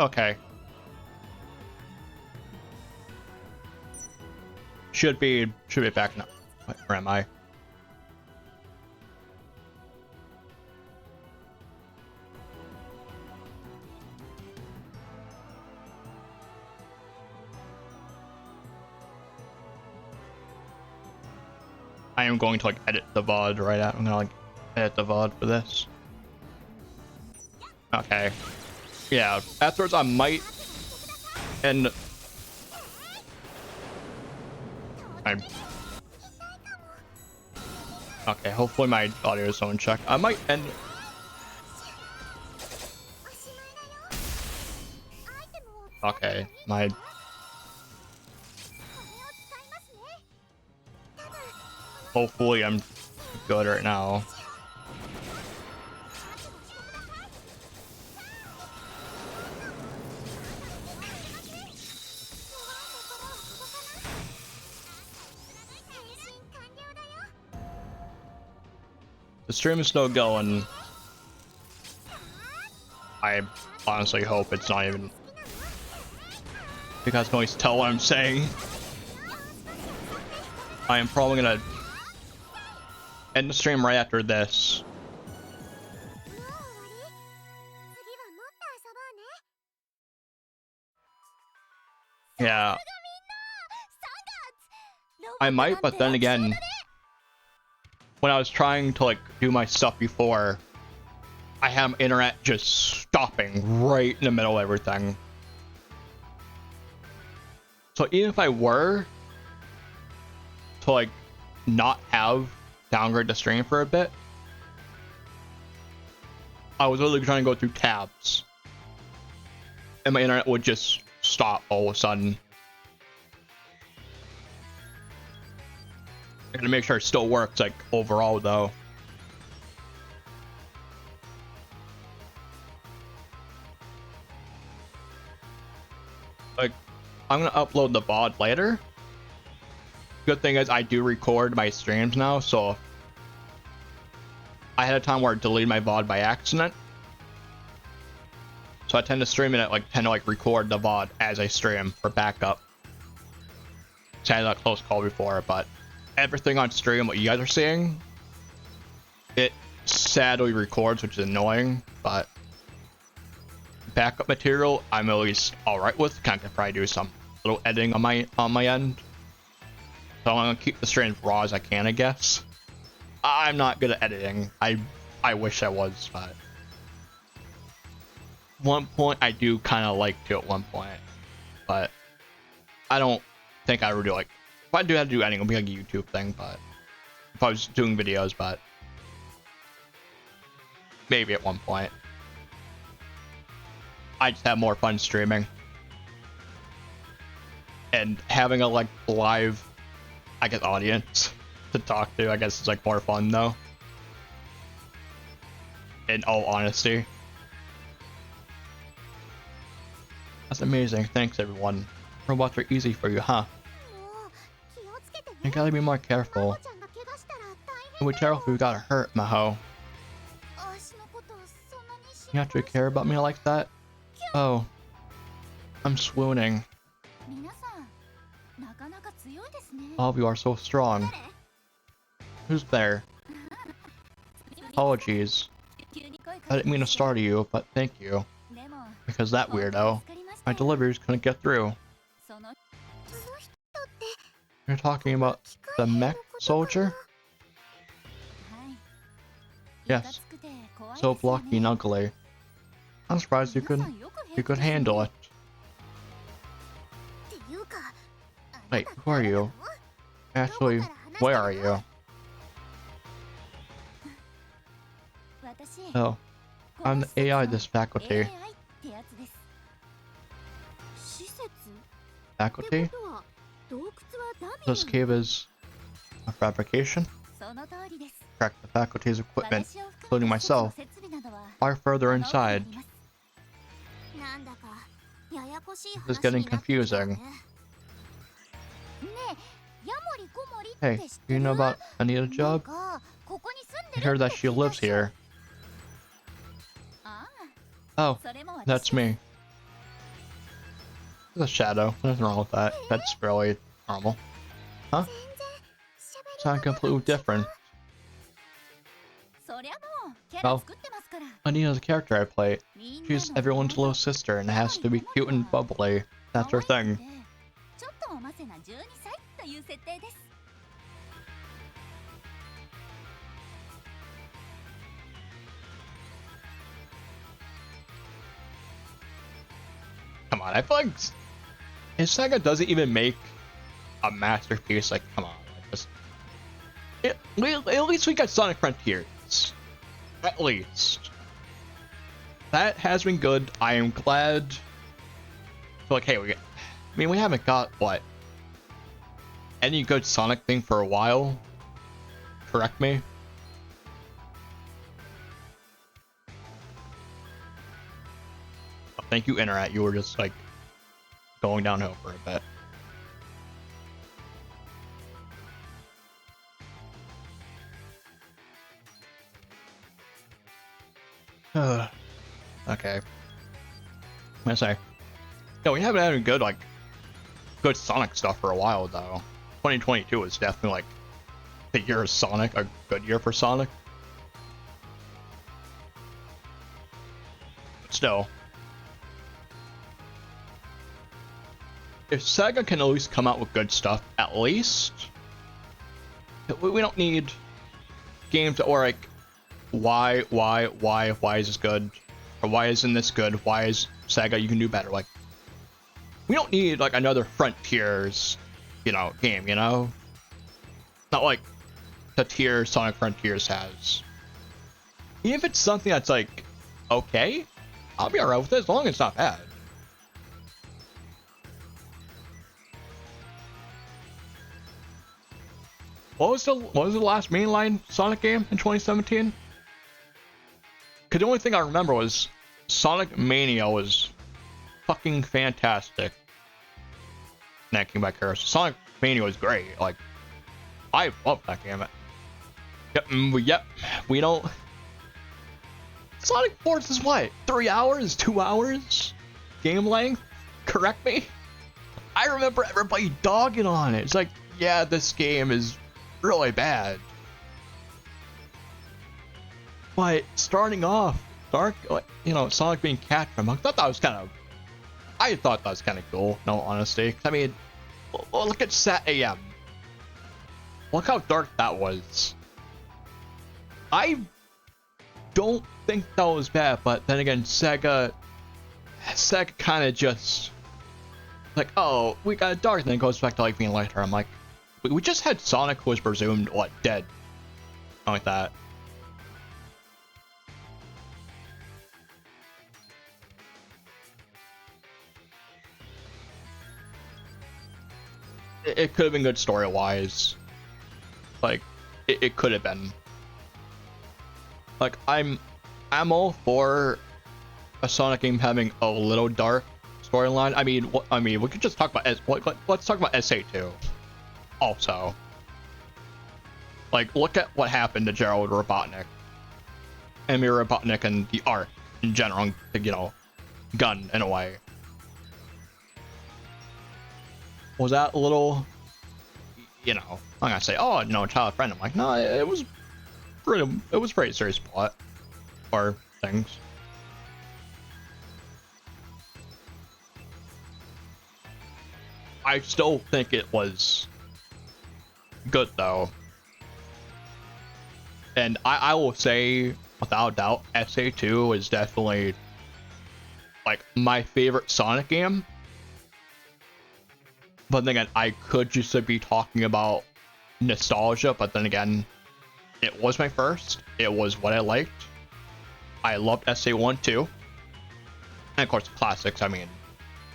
Okay. Should be back now. Where am I? I am going to like edit the VOD right out. I'm gonna like edit the VOD for this. Okay. Yeah, afterwards I might end. Okay, hopefully my audio is on check. I might end. Okay, my. Hopefully I'm good right now. The stream is still going. I honestly hope it's not even. You guys can always tell what I'm saying. I am probably gonna end the stream right after this. Yeah. I might, but then again, when I was trying to like do my stuff before, I had internet just stopping right in the middle of everything. So even if I were to like not have downgrade the stream for a bit, I was literally trying to go through tabs and my internet would just stop all of a sudden. I gotta make sure it still works, like, overall, though. Like, I'm gonna upload the VOD later. Good thing is, I do record my streams now, so I had a time where I deleted my VOD by accident. So I tend to stream it, tend to record the VOD as I stream for backup. So I had a close call before, but everything on stream, what you guys are seeing, it sadly records, which is annoying, but backup material I'm at least alright with. Kind of probably do some little editing on my end. So I'm gonna keep the stream as raw as I can, I guess. I'm not good at editing. I wish I was, but one point I do kind of like to at one point, but I don't think I would do if I do have to do editing, it'll be like a YouTube thing, but if I was doing videos, but maybe at one point. I just have more fun streaming. And having a live, I guess, audience to talk to, I guess, is more fun though. In all honesty. That's amazing. Thanks everyone. Robots are easy for you, huh? You gotta be more careful. It would be terrible if you got hurt, Maho. You actually care about me like that? Oh. I'm swooning. All of you are so strong. Who's there? Apologies. I didn't mean to startle you, but thank you. Because that weirdo, my deliveries couldn't get through. You're talking about the mech soldier? Yes. So blocky and ugly. I'm surprised you could handle it. Wait, who are you? Actually, where are you? Oh, I'm the AI this faculty. Faculty? This cave is a fabrication? Correct, the faculty's equipment, including myself, are further inside. This is getting confusing. Hey, do you know about Anita job? I heard that she lives here. Oh, that's me. The shadow. Nothing wrong with that. That's really normal. Huh? 全然喋り Sound completely different. そりゃもうキャラ Well, 作ってますから Anina's the character I play. みんな She's の everyone's 妹 little sister and has to be cute and bubbly. That's her 可愛 thing. くてちょっとおませな12歳という設定です Come on, I feel like if Sega doesn't even make a masterpiece, like, come on. Just, at least we got Sonic Frontiers. At least. That has been good. I am glad. So, like, hey, we haven't got, what? Any good Sonic thing for a while? Correct me? Oh, thank you, Internet. You were just, like, going downhill for a bit. Okay. I'm gonna say. Yeah, we haven't had any good, like, good Sonic stuff for a while, though. 2022 is definitely, like, the year of Sonic, a good year for Sonic. But still. If Sega can at least come out with good stuff, at least, we don't need games that were like, why is this good? Or why isn't this good? Why is Sega, you can do better? Like, we don't need, like, another Frontiers, you know, game, you know? Not like the tier Sonic Frontiers has. Even if it's something that's, like, okay, I'll be alright with it as long as it's not bad. What was the last mainline Sonic game in 2017? Cause the only thing I remember was Sonic Mania was fucking fantastic. That came back here. Sonic Mania was great. Like, I love that game. Yep. We don't. Sonic Force is what? 3 hours? 2 hours? Game length? Correct me? I remember everybody dogging on it. It's like, yeah, this game is really bad. But starting off, you know, Sonic being Catchem, I thought that was kind of cool, no honesty. I mean, look at Sat AM. Look how dark that was. I don't think that was bad, but then again, Sega kind of just like, oh, we got dark, and then it goes back to like being lighter. I'm like, we just had Sonic who was presumed what, dead, something like that. It could have been good story-wise. Like, it could have been. Like, I'm all for a Sonic game having a little dark storyline. I mean, we could just talk about let's talk about SA2. Also, like, look at what happened to Gerald Robotnik, Amy Robotnik, and the art in general. You know, Gun in a way. Was that a little, you know, I'm gonna say, oh, no, child friend. I'm like, no, it was pretty serious plot or things. I still think it was good though, and I will say without doubt, SA2 is definitely like my favorite Sonic game. But then again, I could just be talking about nostalgia, but then again, it was my first. It was what I liked. I loved SA1 too. And of course, the classics. I mean,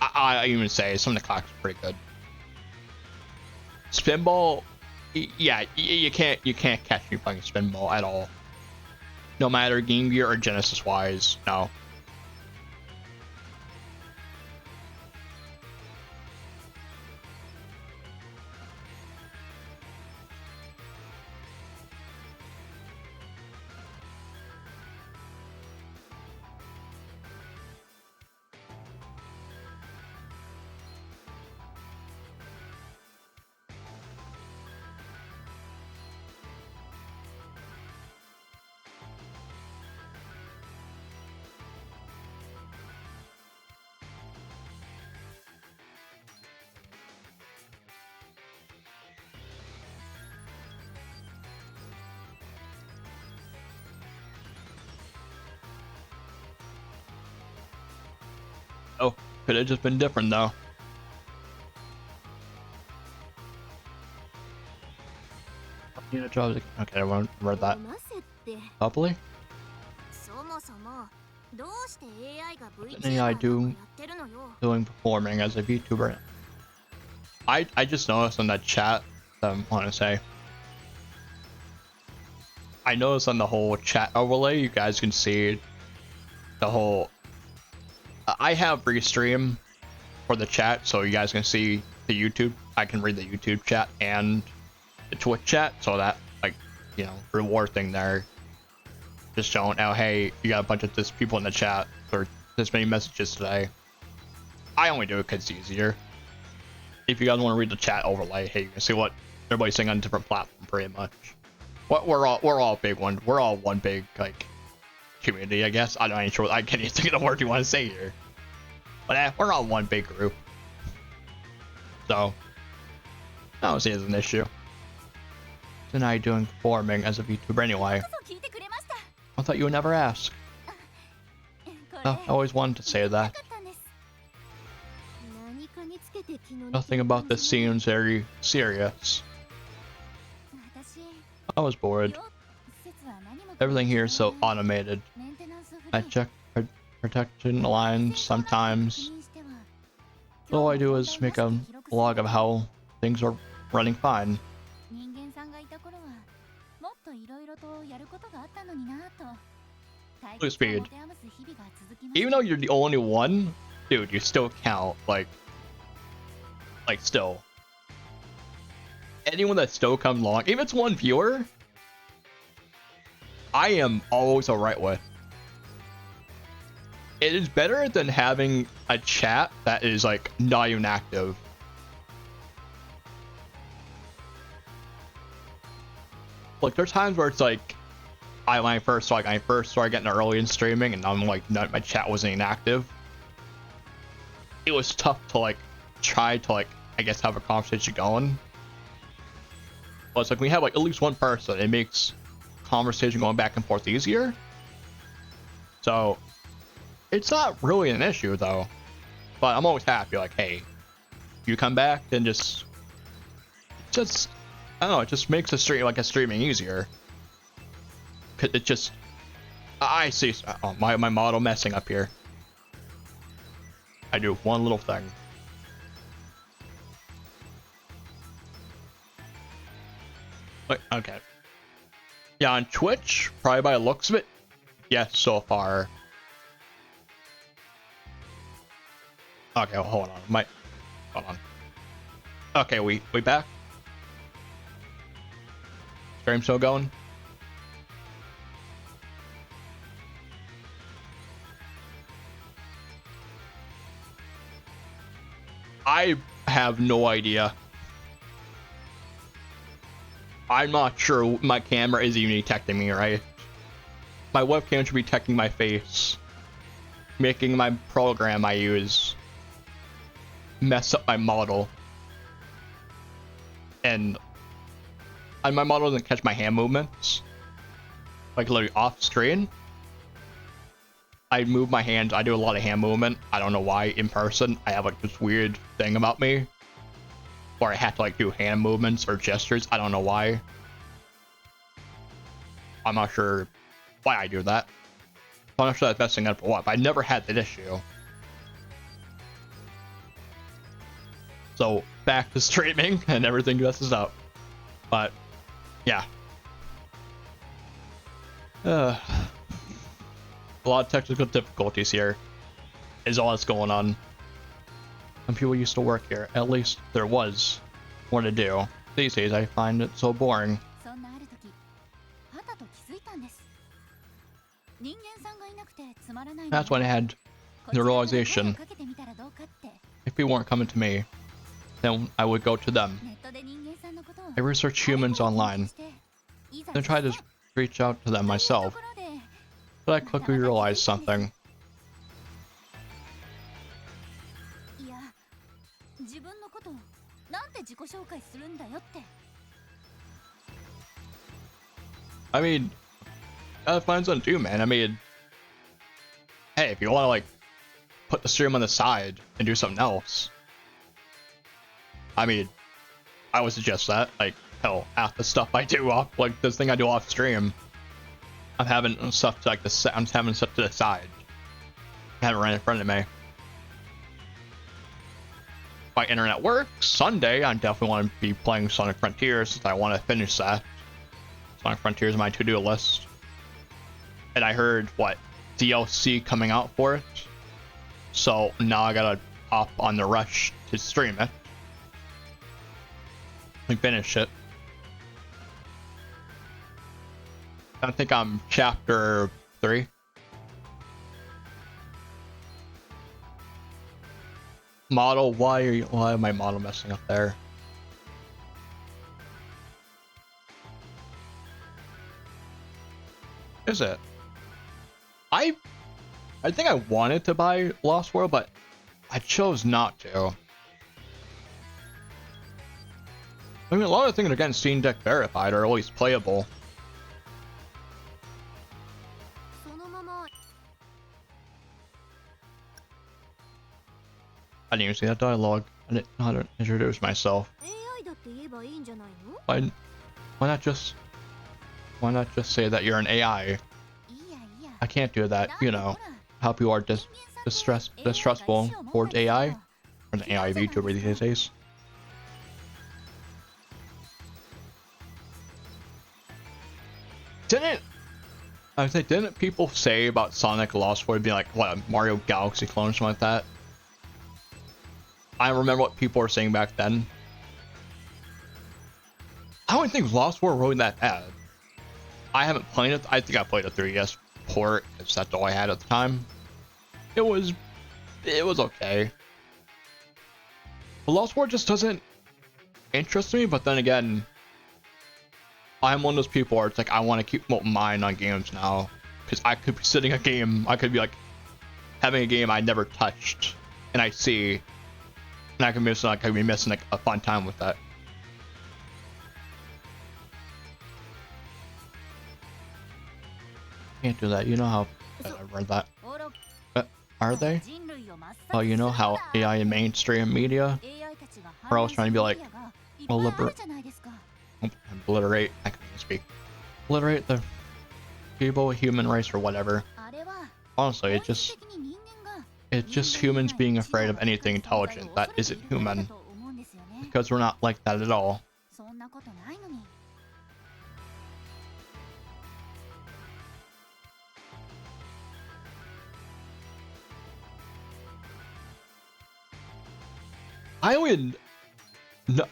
I even say some of the classics are pretty good. Spinball, yeah, you can't catch me playing Spinball at all. No matter Game Gear or Genesis wise, no. Oh, could have just been different though. Unit jobs. Okay, I won't read that. ませって Coupley? そもそもどうして AI が What did AI VTuber なんか do やってるのよ doing performing as a VTuber? I just noticed in that chat. I want to say. I noticed on the whole chat overlay, you guys can see the whole. I have restream for the chat, so you guys can see the YouTube. I can read the YouTube chat and the Twitch chat, so that like, you know, reward thing there. Just showing, oh hey, you got a bunch of this people in the chat or this many messages today. I only do it because it's easier. If you guys want to read the chat overlay, hey, you can see what everybody's saying on different platforms, pretty much. What we're all big one. We're all one big like community, I guess. I ain't sure. I can't even think of the word you want to say here. But we're all one big group. So I don't see it as an issue. So now you're doing performing as a VTuber anyway. こそ聞いてくれました。 I thought you would never ask. これ I always wanted to say な that. かったんです。何かにつけて気の Nothing about this seems very serious. 私、 I was bored. よ施設は何も Everything here is so automated. メンテナンスフリー I check protection lines sometimes. All I do is make a log of how things are running fine. 人間さんがいた頃はもっといろいろとやることがあったのになと。 Look at speed. 持て余す日々が続きました。 Even though you're the only one, dude, you still count. Like still. Anyone that still comes along, even if it's one viewer, I am always alright with. It is better than having a chat that is like not even active. Like there's times where it's like when I first started getting early in streaming and I'm like my chat wasn't even active. It was tough to like try to like I guess have a conversation going. But it's like when we have like at least one person, it makes conversation going back and forth easier. So it's not really an issue though. But I'm always happy like, hey, you come back, then just I don't know, it just makes a streaming easier. 'Cause it just I see my model messing up here. I do one little thing. Wait, okay. Yeah, on Twitch, probably by the looks of it, yes, so far. Okay, well, hold on. Hold on. Okay, we back? Stream still going? I have no idea. I'm not sure my camera is even detecting me, right? My webcam should be detecting my face, making my program I use mess up my model. And my model doesn't catch my hand movements, like literally off screen. I move my hands, I do a lot of hand movement. I don't know why in person. I have like this weird thing about me where I have to like do hand movements or gestures. I don't know why. I'm not sure why I do that. I'm not sure that's messing up or what, but I never had that issue. So back to streaming and everything messes up. But yeah. A lot of technical difficulties here is all that's going on. And people used to work here. At least there was more to do. These days I find it so boring. そんなある時、はたと気づいたんです。人間さんがいなくてつまらないので、 That's when I had こ the ちらから声を realization. かけてみたらどうかって。 If people weren't coming to me, then I would go to them. ネットで人間さんのことを I research humans online, いざ then try to reach out to them myself. ところで But I quickly realized something. いや、自分のことをなんて自己紹介するんだよって。 I mean, gotta find something to do, man. I mean, hey, if you want to like put the stream on the side and do something else. I mean, I would suggest that. Like, hell, half the stuff I do off, like this thing I do off stream, I'm having stuff to like I'm having stuff to the side. I have it right in front of me. My internet works. Sunday, I definitely want to be playing Sonic Frontiers since I want to finish that. Sonic Frontiers is my to-do list. And I heard, what, DLC coming out for it? So now I gotta hop on the rush to stream it. And finish it. I think I'm chapter 3. Model, why am I model messing up there? Is it? I think I wanted to buy Lost World, but I chose not to. I mean, a lot of things are getting Steam Deck verified, or at least playable. I didn't even see that dialogue. I didn't know how to introduce myself. Why not just say that you're an AI? I can't do that, you know. How people are distrustful towards AI, or the AI VTuber these days. Didn't people say about Sonic Lost World being like, what, a Mario Galaxy clone or something like that? I remember what people were saying back then. I don't think Lost World really that bad. I haven't played it. I think I played a 3DS port, because that's all I had at the time. It was okay. But Lost World just doesn't interest me, but then again, I'm one of those people where it's like, I want to keep my mind on games now. Because I could be sitting a game, I could be like, having a game I never touched, and I see, and I could be missing like a fun time with that. Can't do that. You know how I read that. Are they? Oh, you know how AI in mainstream media are always trying to be like, obliterate. I can't even speak. Obliterate the people, human race, or whatever. Honestly, it's just humans being afraid of anything intelligent that isn't human, because we're not like that at all.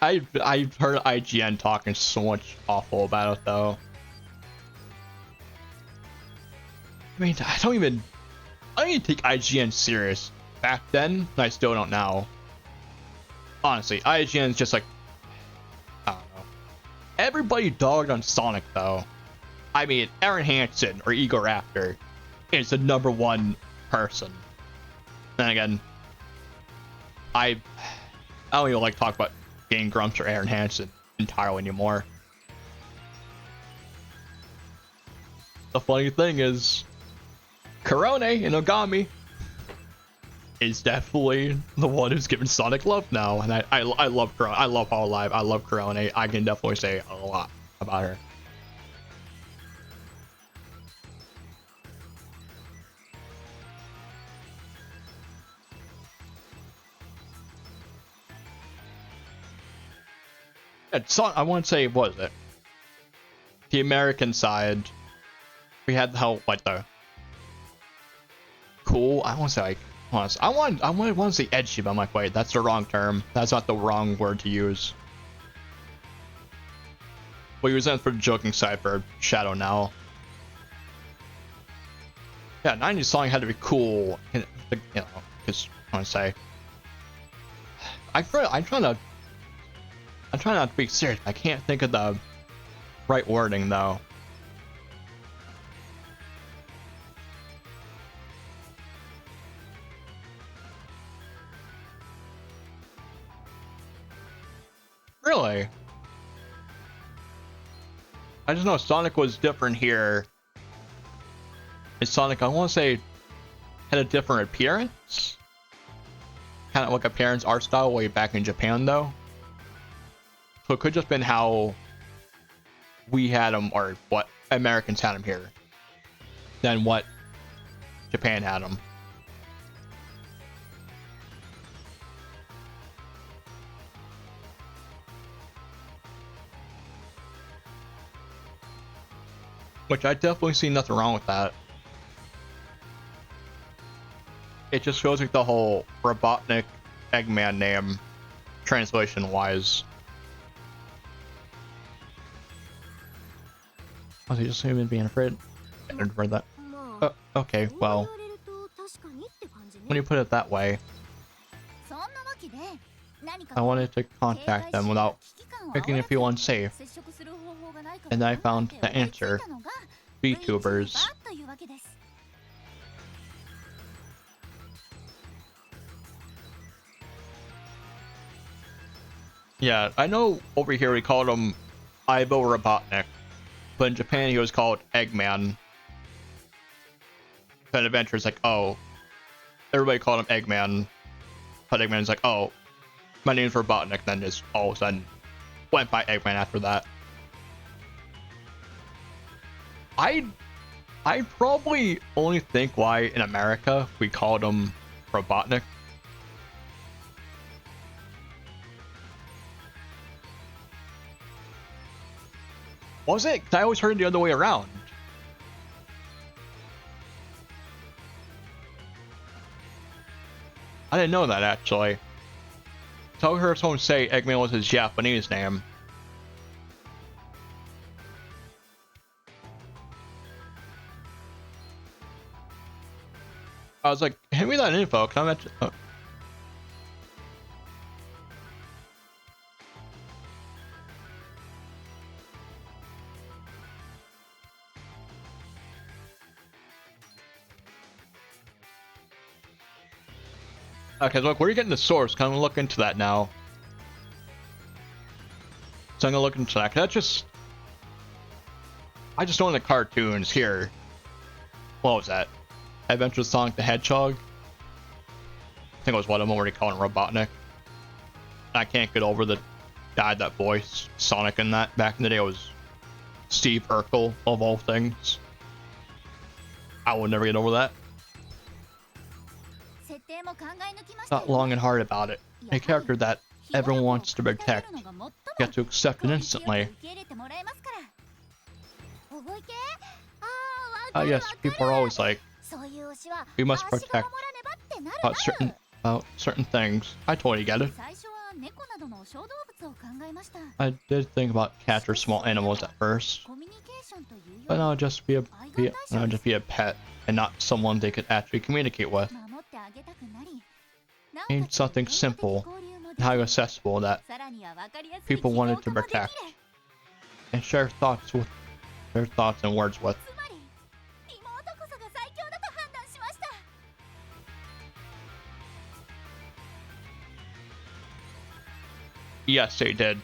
I've heard IGN talking so much awful about it though. I mean, I don't even take IGN serious back then, and I still don't now. Honestly, IGN's just like, I don't know. Everybody dogged on Sonic though. I mean, Aaron Hansen or Egoraptor is the #1 person. Then again, I don't even like talk about Game Grumps or Aaron Hansen entirely anymore. The funny thing is, Korone and Ogami is definitely the one who's giving Sonic love now, and I love Korone. I love Hololive. I love Korone. I can definitely say a lot about her. I want to say, what is it? The American side, we had how like the cool. I want to say like, I want to say edgy, but I'm like, wait, that's the wrong term. That's not the wrong word to use. Well, use that for the joking side for Shadow now. Yeah, 90s song had to be cool, you know, because I want to say, I'm trying not to be serious. I can't think of the right wording though. Really? I just know Sonic was different here. Sonic, I want to say, had a different appearance. kind of like a parent's art style way back in Japan, though. So it could just been how we had them, or what Americans had them here, than what Japan had them. Which I definitely see nothing wrong with that. It just feels like the whole Robotnik Eggman name, translation wise. Was he just even being afraid? I didn't read that. Okay, well, when you put it that way, I wanted to contact them without making it feel unsafe, and I found the answer: VTubers. Yeah, I know over here we called him Ivo Robotnik, but in Japan he was called Eggman. Then Adventure's like, oh, everybody called him Eggman, but Eggman's like, oh, my name's Robotnik, then just all of a sudden went by Eggman after that. I probably only think why in America we called him Robotnik. Was it? 'Cause I always heard it the other way around. I didn't know that, actually. So I heard someone say Eggman was his Japanese name. I was like, hand me that info, can I mention... Oh. Okay, look, where are you getting the source? Can I look into that now? So I'm gonna look into that. I just know in the cartoons here. What was that? Adventure of Sonic the Hedgehog? I think it was one of them where they call him Robotnik. I can't get over the guy that voiced Sonic in that. Back in the day, it was Steve Urkel, of all things. I will never get over that. Not long and hard about it. A character that everyone wants to protect, you have to accept it instantly. Yes, people are always like, we must protect about certain things. I totally get it. I did think about cats or small animals at first, but now just be a pet and not someone they could actually communicate with. Need something simple and highly accessible that people wanted to protect and share their thoughts and words with. Yes, they did.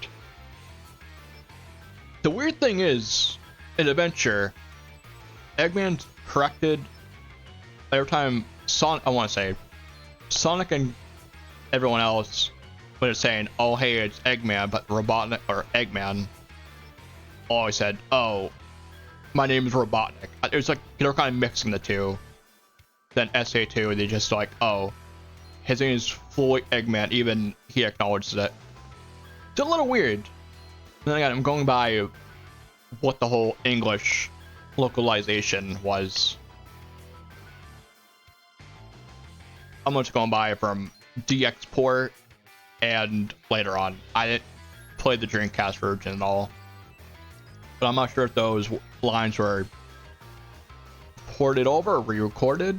The weird thing is, in Adventure, Eggman's corrected every time Sonic and everyone else, when it's saying, oh hey, it's Eggman, but Robotnik or Eggman always said, oh, my name is Robotnik. It was like they're kind of mixing the two. Then SA2, they just like, oh, his name is fully Eggman, even he acknowledges it. It's a little weird. Then again, I'm going by what the whole English localization was. I'm just going by from DX port and later on. I didn't play the Dreamcast version at all, but I'm not sure if those lines were ported over or re-recorded.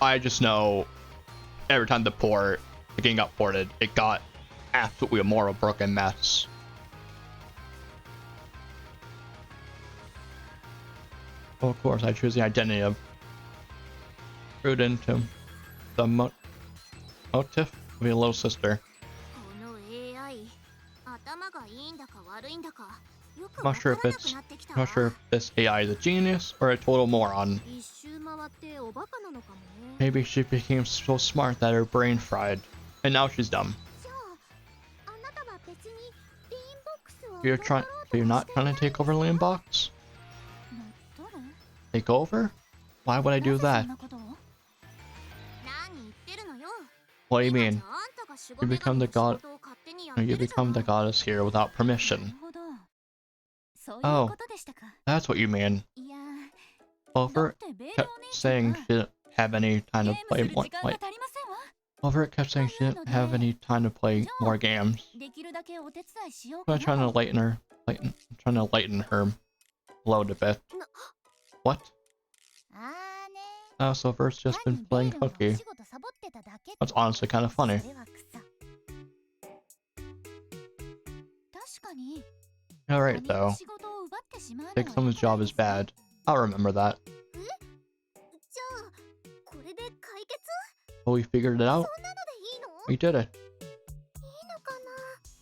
I just know every time the game got ported, it got absolutely a more of a broken mess. Well, of course, I choose the identity of Prudent, the motif of your little sister. I'm not sure if this AI is a genius or a total moron. Maybe she became so smart that her brain fried, and now she's dumb. じゃああなたは別にリーンボックスを You're trying. You're not trying to take over Lean Box? 乗っ取る Take over? Why would I do なぜそ that? んなことを何言ってるのよ What do you 今 mean? じゃあんたが守護 You 女 become 神 the の仕 god. 事を勝手にやって You るじゃな become い the goddess here without な permission. るほどそういうことでしたか That's what you mean. いや Clover だってベイル kept お姉ちゃん saying が she didn't have any ゲ time ー to ムす play る more. 時間が Like, 足りませんわ Clover kept saying she didn't have any time to play more games. できるだけお手伝いしよう I'm か trying な to lighten her, trying to lighten her load a bit. What? あーね Oh, Silver's just 単 been にベイ playing ルがお hooky. 仕事サボってただけ That's honestly kind of funny. それは草確かに Alright 他人の though. 仕事を奪ってしまうのは Take someone's job is bad. I'll remember that. じゃあこれで解決 But we figured it out. そんなのでいいの We did it. いいのか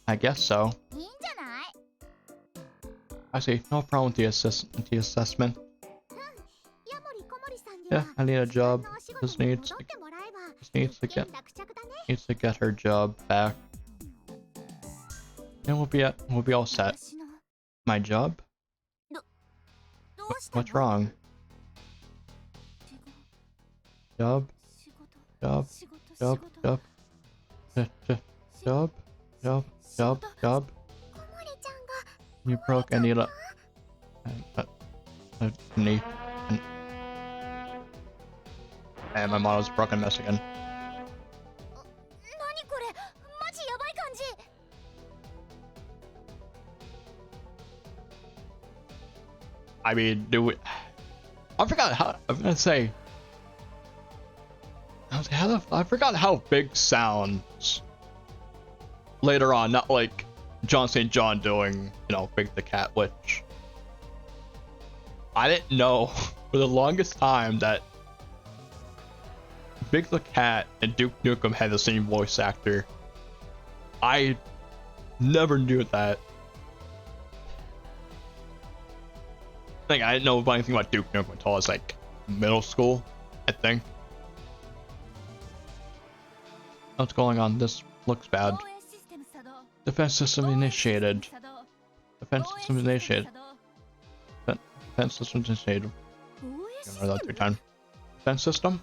I guess so. いいんじゃない I see. No problem with the assessment. ヤモリコモリさんに Yeah, は I need a 自分 job. のお仕 This 事に needs 戻 to ってもらえば this needs to 一件 get 落着だね needs to get her job back. And we'll be all set. 私の My job? どうしたの What's wrong? 仕 Job? 事 Job? 仕事 Job? 仕事 Job? Job? Job? Job? Job? コモリちゃんが You broke Anita. Neat. And my model's a broken mess again. 何これマジやばい感じ I mean, do we? I forgot how. I'm gonna say. I forgot how big sounds. Later on, not like John St. John doing, Big the Cat, which I didn't know for the longest time that Big the Cat and Duke Nukem had the same voice actor. I never knew that. Like, I didn't know anything about Duke Nukem until I was like middle school, I think. What's going on? This looks bad. 防衛システム作動 Defense system 防衛システム initiated. 作動 Defense 防衛 system システム initiated. 作動 Defense system initiated. 防衛シス Remember that テ through ム time. Defense system?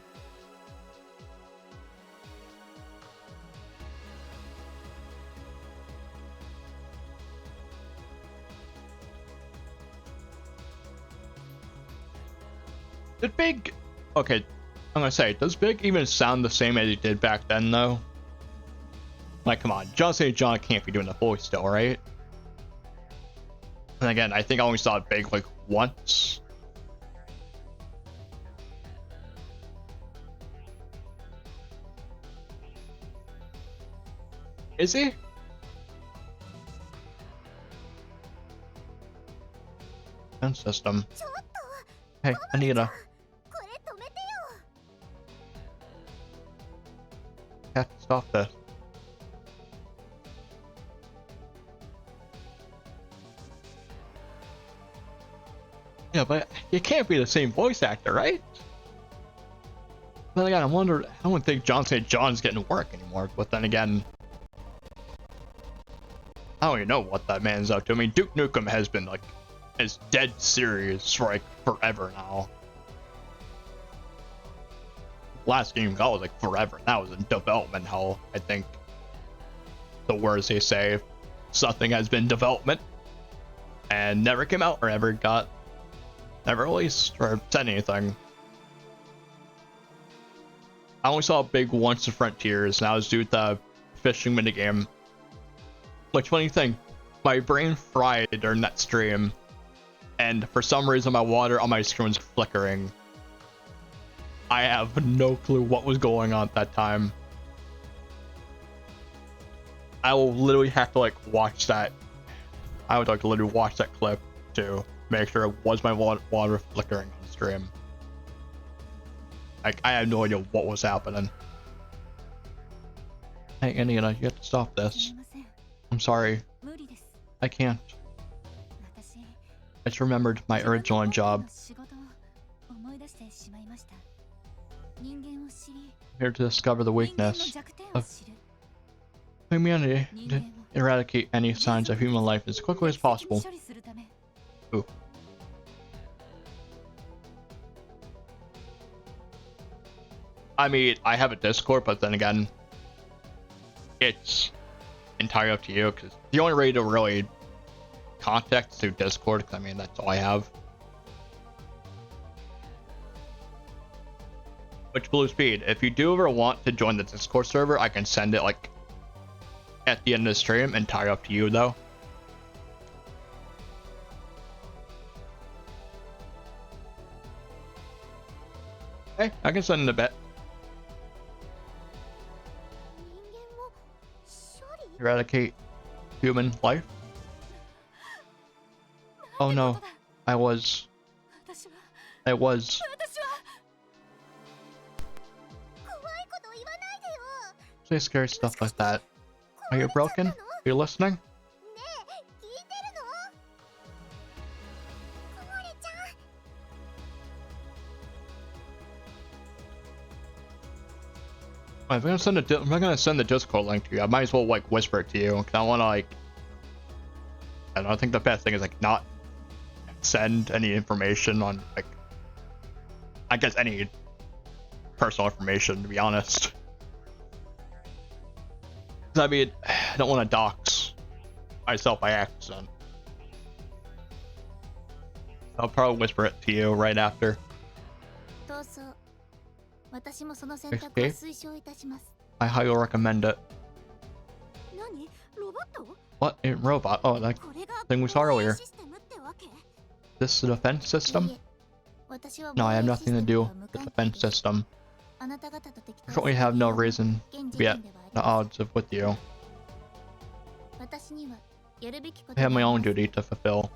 Did Big... Okay, I'm gonna say, does Big even sound the same as he did back then, though? Like, come on, John St. John can't be doing the voice still, right? And again, I think I only saw Big, like, once. Is he? Defense system. ちょっと Hey, Anita. これ止めてよ Have to stop this. Yeah, but it can't be the same voice actor, right? Then again, I don't think John St. John's getting work anymore, but then again, I don't even know what that man's up to. I mean, Duke Nukem has been like is dead serious for like forever now. Last game got was like forever. That was in development hell, I think. The words they say, something has been development and never came out or never released or said anything. I only saw Big once in Frontiers, and that was due to the fishing minigame. Like, funny thing, my brain fried during that stream, and for some reason my water on my screen was flickering. I have no clue what was going on at that time. I will literally have to like watch that. I would like literally watch that clip to make sure it was my water flickering on the stream. Like, I had no idea what was happening. Hey, Anita, you have to stop す this. みません I'm sorry. 無理です I can't. 私 I just remembered my 自分の original 本来 job. の仕事を思い出してしまいました人間を知り Here to discover the 人間の weakness 弱点を of 知る humanity 人 to 間を eradicate any signs of human life as quickly as 適切 possible. に処理するため Ooh. I mean, I have a Discord, but then again, it's entirely up to you, because the only way to really contact is through Discord, 'cause I mean, that's all I have. Which Blue Speed, if you do ever want to join the Discord server, I can send it, like, at the end of the stream, entirely up to you, though. Hey, I can send it a bit. 人間を処理 Eradicate human life. Oh なん no, てことだ I was 私は I was 私は 怖いこと言わないでよ say scary stuff like that. Are you 壊れちゃった broken? の Are you listening? ねえ聞いてるの小森ちゃん If I'm gonna send the Discord link to you, I might as well like whisper it to you, 'cause I wanna like I don't know, I think the best thing is like not send any information on like I guess any personal information, to be honest. 'Cause I mean, I don't want to dox myself by accident. I'll probably whisper it to you right after. 逃走私もその選択を推奨いたします I highly recommend it. 何ロボット What? A robot? Oh, that これが thing we saw 防衛 earlier. システムってわけ This is the defense い system? え私は No, I have 防衛システ nothing to ム do とは無 with the 関係 defense です system. あなた方と敵 I 対 currently have no reason 現 to 時 be 点 at ではあり the ま odds of with you. せん私にはやるべきこと I have my があ own ります duty to fulfill.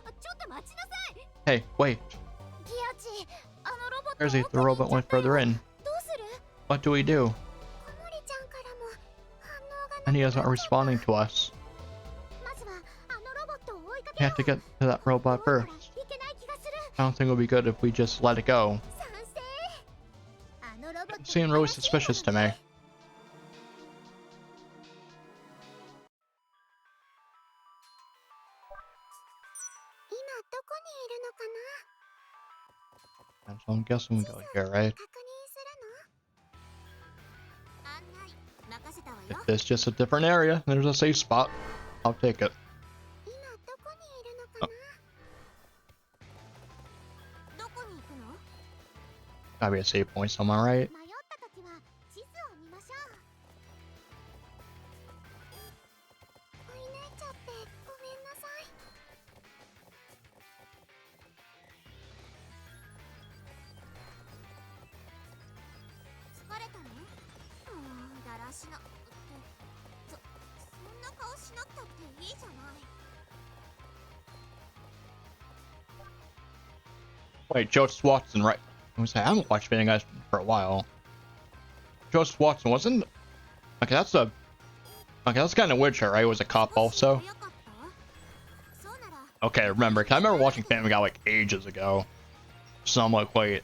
あちょっと待ちなさい Hey, wait. ギアチあのロボット Jersey, 奥 the に行 robot っちゃ went ったよ further in. どうする What do we do? 小森ちゃんからも反応がな And he く isn't なっちゃった responding to us. まずはあのロボットを追いか We けよ have to get to that う robot 怖い first. からいけない気がする I don't think it would be good if we just let it go. 賛成あのロボット It seemed really suspicious to me. 今どこにいるのか And so I'm guessing we go here, な right? 確認するの案内任せたわ If よ it's just a different area, there's a safe spot. I'll take it. 今どこにいるのかなどこに行くの Gotta be a safe point somewhere, right? 迷った時は地図を見ましょう追い抜いちゃってごめんなさい疲れたのだらしなってそんな顔しなくたっていいじゃない Wait, Joseph Watson, right? I was saying, I haven't watched Family Guy for a while. Joseph Watson wasn't. Okay, that's a. Okay, that's kind of weird, right? He was a cop also. よかったそうなら Okay, remember, 'cause I remember watching Family Guy like ages ago. So I'm like, wait,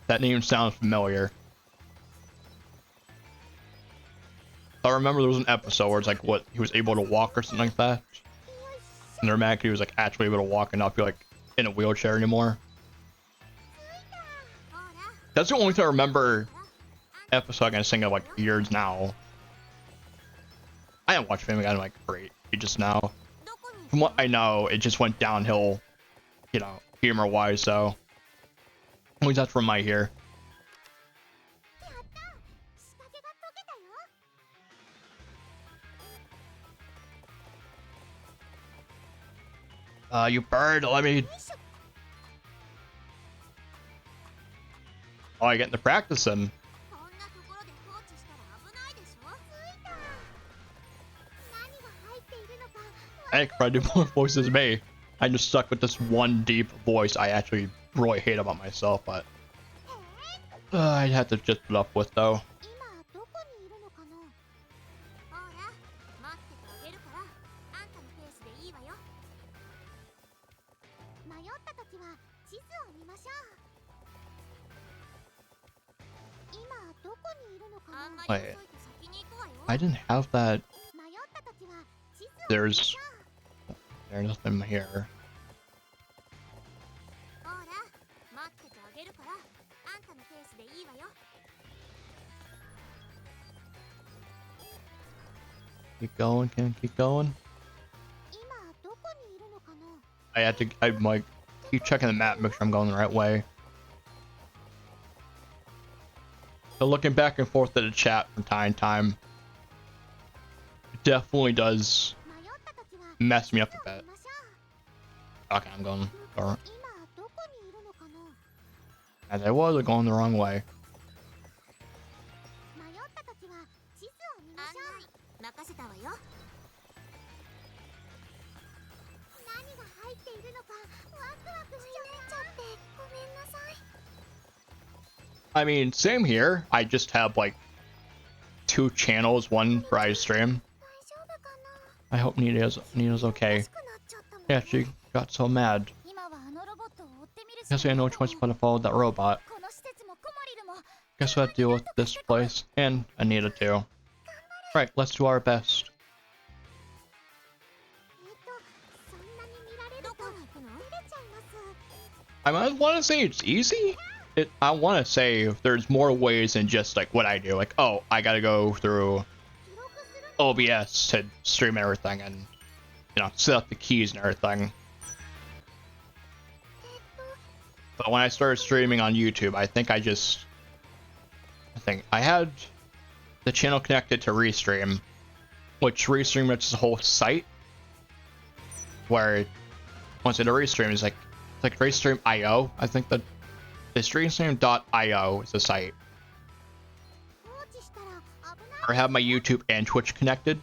that name sounds familiar. I remember there was an episode where it's like, what, he was able to walk or something like that. And they're mad 'cause he was like actually able to walk and not be like in a wheelchair anymore. ほら That's the only thing I remember episode I can think of like years now. I haven't watched Family Guy in like great ages now. どこに From what I know, it just went downhill, you know, humor wise, so. At least that's from my hear. やった仕掛けが解けたよ You bird, let me. よいしょ Oh, I get into practicing. こんなところで放置したら危ないでしょついた何が入っているのか I could probably do more voices than me. I just stuck with this one deep voice I actually really hate about myself, but I'd have to just put up with though. 今どこにいるのかなほら待っててあげるからあんたのペースでいいわよ迷った時は地図を見ましょうどこにいるのかな。 Wait, I didn't have that. 迷った時は地図を見ましょう。 There's nothing here. ほら、待っててあげるから、あんたのペースでいいわよ。 Keep going, can keep going. 今どこにいるのかな。 I'm like, keep checking the map, make sure I'm going the right way. So looking back and forth at the chat from time to time, it definitely does 迷った時は mess me up 地 a 図を bit. 見ましょ Okay, I'm going, う。 or 今どこにいるのかな。 as I was going the wrong way. 迷った時は地図を見ましょう。任せたわよ。何が入っているのかワクワクしちゃって。ごめんなさい。 I mean, same here. I just have like 2 channels, one for I stream. 大丈夫かな。 I hope Nina's okay. 欲しくなっちゃったもん。 Yeah, she got so mad. 今はあのロボットを追ってみるしか Guess we had no choice but to follow that robot. この施設もコモリルも Guess we have to deal with this place and Anita too. Right, let's do our best. そんなに見られると照れちゃいます。 I want to say it's easy. I want to say there's more ways than just like what I do. Like, oh, I gotta go through 記録する OBS to stream everything and, you know, set up the keys and everything. But when I started streaming on YouTube, I think I had the channel connected to Restream, which Restream is a whole site where once it a Restream is like Restream.io. I think that the Restream.io is the site. 放置したら危ない。 I have my YouTube and Twitch connected,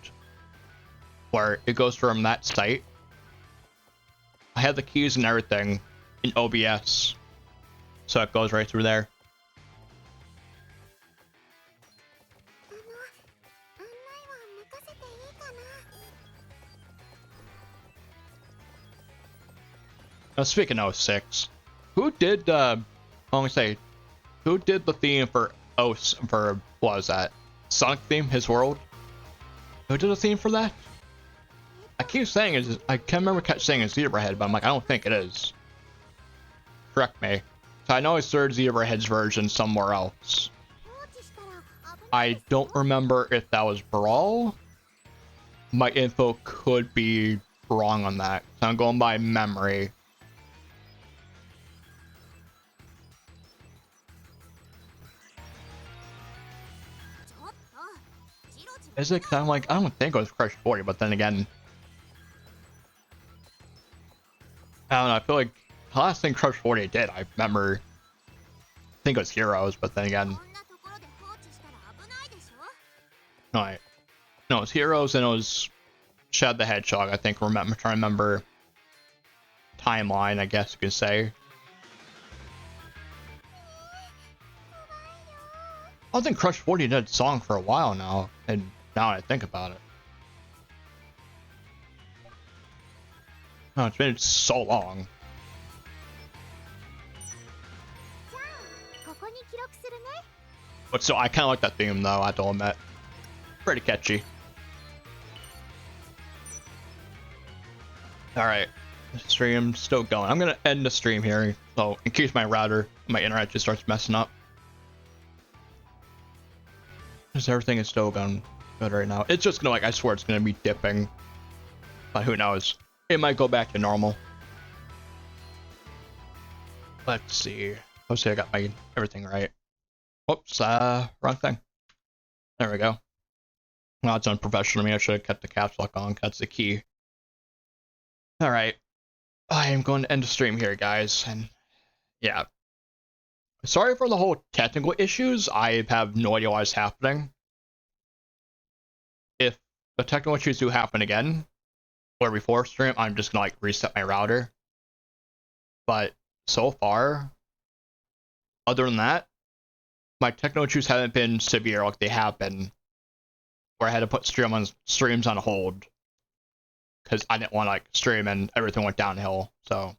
where it goes from that site. I have the keys and everything in OBS, so it goes right through there. 案内は任せていいかな。 Now, speaking of 06, who did who did the theme for what was that? Sonic theme, His World? Who did the theme for that? I keep saying I can't remember saying it's Zebrahead, but I'm like, I don't think it is. Correct me. So I know it's third Zebrahead's version somewhere else. 放置したら危ない。 I don't remember if that was Brawl. My info could be wrong on that. So I'm going by memory. ちょっと。ジロジロ Is it? 'Cause I'm like, I don't think it was Crush 40, but then again, I don't know. I feel like the last thing Crush 40 did, I remember, I think it was Heroes, but then again, こんなところで放置したら危ないでしょ。 no, it was Heroes and it was Shad the Hedgehog. I think. I'm trying to remember timeline, I guess you could say. I think Crush 40 did a song for a while now, and now I think about it. Oh, it's been so long. じゃあここに記録するね。 But still, I kind of like that theme though, I have to admit. Pretty catchy. Alright, the stream's still going. I'm gonna end the stream here, so in case my internet just starts messing up. Because everything is still going good right now. It's just gonna, I swear it's gonna be dipping. But who knows? It might go back to normal. Let's see. Hopefully I got everything right. Whoops, wrong thing. There we go. Well, it's unprofessional of me. I should have kept the caps lock on. That's the key. Alright. I am going to end the stream here, guys. And yeah. Sorry for the whole technical issues. I have no idea why it's happening. If the technical issues do happen again, or before stream, I'm just gonna reset my router. But so far, other than that, my technical issues haven't been severe like they have been, where I had to put streams on hold because I didn't want to stream and everything went downhill. So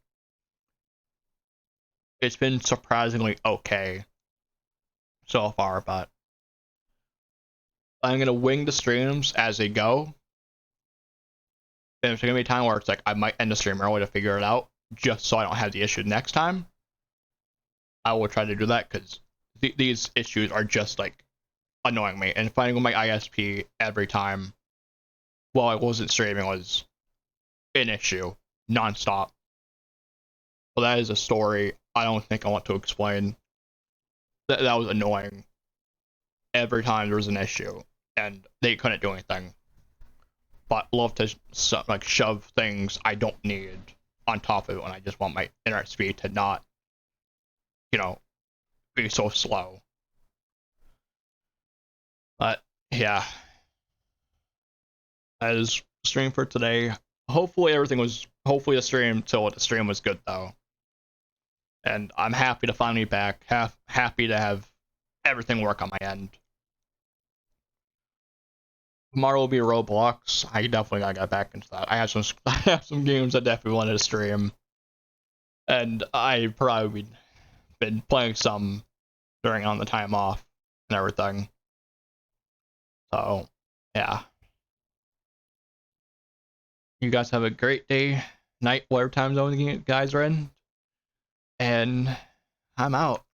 it's been surprisingly okay. so far, but I'm gonna wing the streams as they go. And there's gonna be a time where it's like I might end the stream early to figure it out, just so I don't have the issue next time. I will try to do that because these issues are just like annoying me, and fighting with my ISP every time while I wasn't streaming was an issue nonstop. Well, that is a story I don't think I want to explain. That was annoying. Every time there was an issue, and they couldn't do anything. But love to like shove things I don't need on top of it when I just want my internet speed to not, you know, be so slow. But yeah, as stream for today. Hopefully the stream was good though. And I'm happy to finally be back. Happy to have everything work on my end. Tomorrow will be Roblox. I definitely gotta get back into that. I have some games I definitely wanted to stream. And I probably been playing some during on the time off and everything. So yeah. You guys have a great day, night, whatever time zone you guys are in. And I'm out.